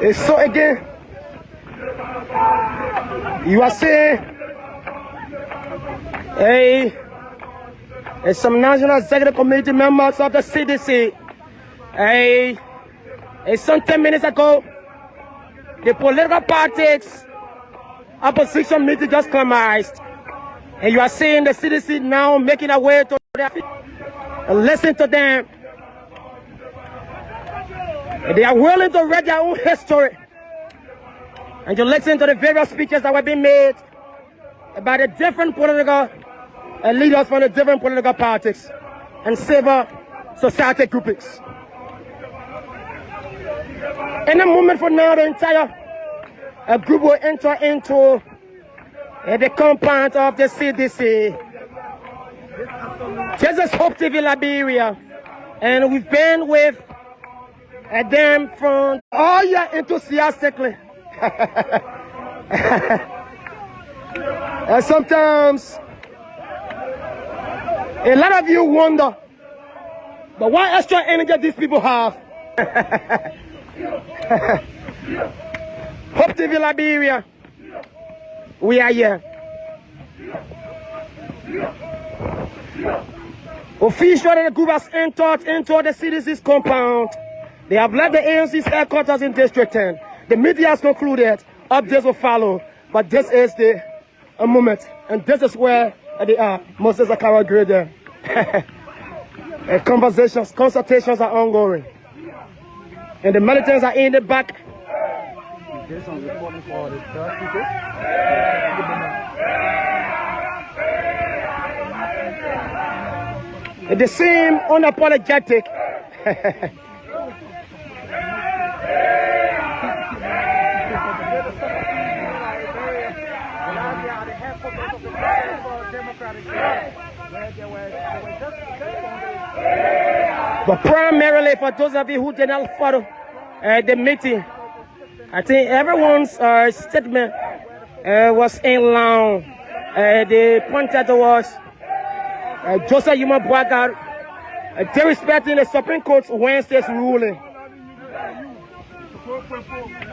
Speaker 7: And so again, you are saying, some National Executive Committee members of the CDC, some 10 minutes ago, the political parties opposition meeting just commenced. And you are seeing the CDC now making their way to their feet. And listen to them. And they are willing to read their own history. And you listen to the various speeches that were being made by the different political leaders from the different political parties and civil society groupings. In a moment from now, the entire group will enter into the compound of the CDC. This is Hope TV Liberia, and we've been with them from all year enthusiastically. And sometimes a lot of you wonder, but what extra energy these people have? Hope TV Liberia, we are here. Officially, the group has entered into the CDC's compound. They have left the ANC's headquarters in District 10. The media has concluded. Updates will follow. But this is a moment. And this is where they are. Moses Akara agreed there. Conversations, consultations are ongoing. And the militants are in the back.
Speaker 1: This one reporting for the third speakers.
Speaker 7: They seem unapologetic. But primarily for those of you who did not follow the meeting, I think everyone's statement was in line. They pointed towards Joseph Yuma Bwaga, disrespecting the Supreme Court's Wednesday's ruling.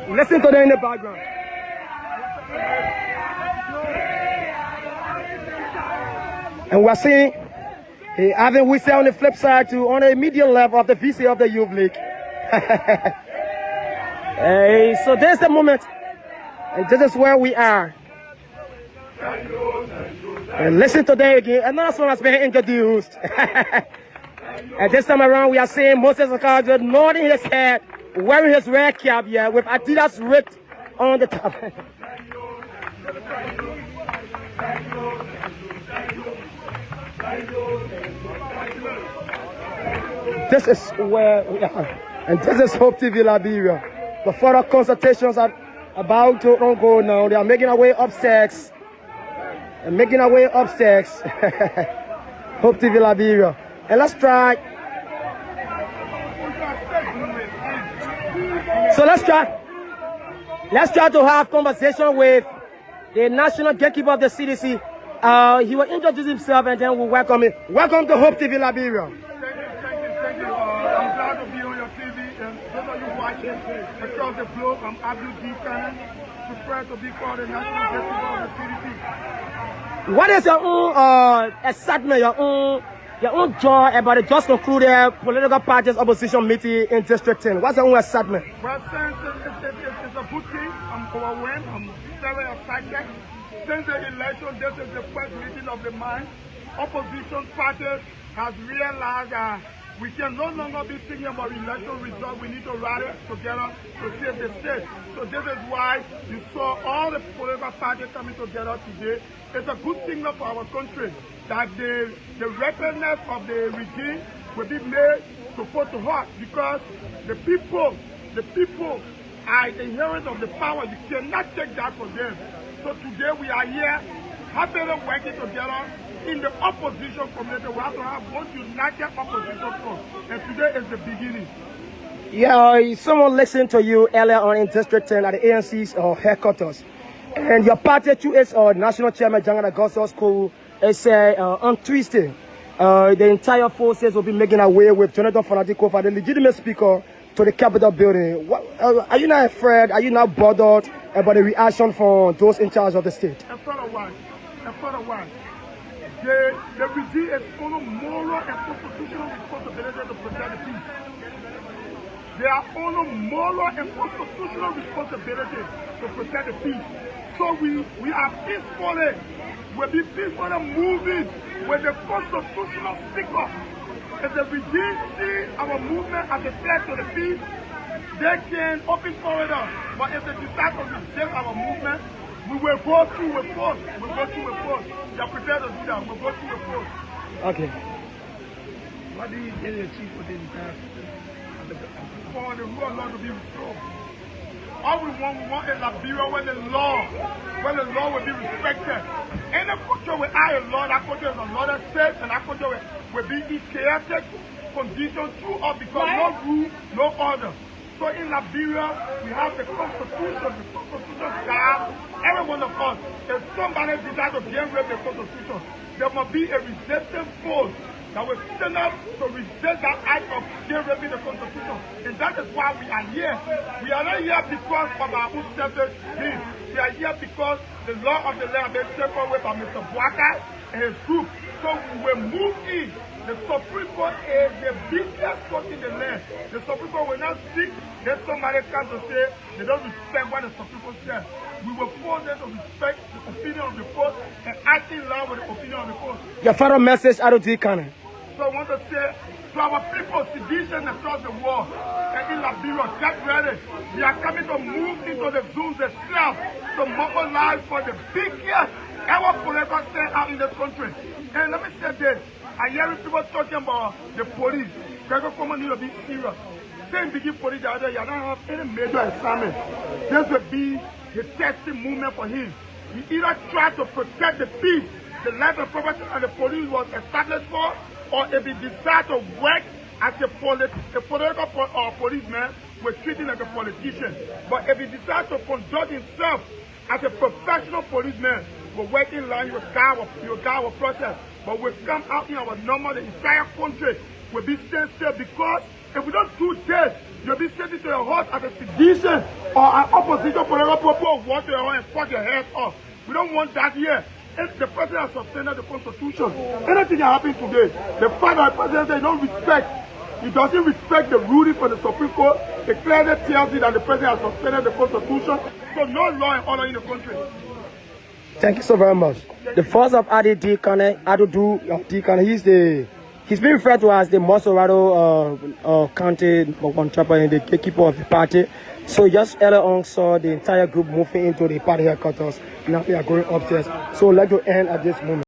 Speaker 7: Listen to them in the background. And we're seeing having we say on the flip side to on the immediate level of the VC of the Youth League. So there's the moment, and this is where we are. And listen to them again. Another song has been introduced. And this time around, we are seeing Moses Akara nodding his head, wearing his red cap here with Adidas writ on the top. This is where we are. And this is Hope TV Liberia. The further consultations are about to go now. They are making our way upstairs. And making our way upstairs. Hope TV Liberia. And let's try. So let's try to have conversation with the national gatekeeper of the CDC. He will introduce himself and then we'll welcome him. Welcome to Hope TV Liberia.
Speaker 2: Thank you. I'm glad to be on your TV, and those of you watching across the globe, I'm Abdul D. Cannon, prepared to be called the national gatekeeper of the CDC.
Speaker 7: What is your own excitement, your own joy about the just concluded political parties opposition meeting in District 10? What's your own excitement?
Speaker 2: Well, since it's a good thing, I'm overwhelmed, I'm very excited. Since the election, this is the first meeting of the month. Opposition parties has realized that we can no longer be thinking about election results. We need to rally together to save the state. So this is why you saw all the political parties coming together today. It's a good signal for our country that the recklessness of the regime will be made to put to heart, because the people are the inheritors of the power. You cannot take that from them. So today we are here, happily working together in the opposition community. We have to have one united opposition front, and today is the beginning.
Speaker 7: Yeah, someone listened to you earlier on in District 10 at the ANC's headquarters. And your party, through its national chairman, Jangana Gossel School, said on Tuesday, the entire forces will be making our way with Jonathan Fanatiko for the legitimate speaker to the Capitol building. Are you not afraid? Are you not bothered about the reaction from those in charge of the state?
Speaker 2: And for the one, the regime is full of moral and constitutional responsibility to protect the peace. They are under moral and constitutional responsibility to protect the peace. So we are peacefully, we'll be peacefully moving with the constitutional sticker. If the regime see our movement as a threat to the peace, they can open corridor. But if they decide to reject our movement, we will go through with force. We'll go through with force. They are prepared to do that. We'll go through with force.
Speaker 7: Okay.
Speaker 6: What do you tell your chief for this time?
Speaker 2: For the rule of law to be restored. All we want is Liberia where the law will be respected. Any country without a law, that country is another state, and that country will be in chaotic condition throughout because no rule, no order. So in Liberia, we have the Constitution. The Constitution guards every one of us. If somebody decides to get rid of the Constitution, there must be a resistant force that will stand up to resist that act of getting rid of the Constitution. And that is why we are here. We are not here because of our own selfish needs. We are here because the law of the land has been taken away by Mr. Bwaka and his group. So we will move in. The Supreme Court is the biggest court in the land. The Supreme Court will not speak. Then somebody comes to say they don't respect what the Supreme Court says. We will force them to respect the opinion of the court and act in line with the opinion of the court.
Speaker 7: Your final message, Adoti Kana.
Speaker 2: So I want to say to our people, citizens across the world, and in Liberia, get ready. We are coming to move into the zones itself to mobilize for the biggest ever political stand out in this country. And let me say this. I hear people talking about the police. Gregor Coleman need to be serious. Same big police out there, you don't have any major assignment. This will be the testing movement for him. He either try to protect the peace, the life and property and the police was established for, or if he decide to work as a political policeman, we're treating like a politician. But if he decides to conduct himself as a professional policeman, we're working in line with our process. But we come out in our normal, the entire country will be staying still because if we don't do this, you'll be sent to your house as a sedition or an opposition political people who want your home and fuck your head off. We don't want that here. If the president has suspended the Constitution, anything that happened today, the fact that the president they don't respect, he doesn't respect the ruling from the Supreme Court, it clearly tells you that the president has suspended the Constitution, so no law and order in the country.
Speaker 7: Thank you so very much. The first of Adi Kane, he's been referred to as the Mosorado County Chopper and the gatekeeper of the party. So just earlier on saw the entire group moving into the party headquarters. Now they are going upstairs. So let's go end at this moment.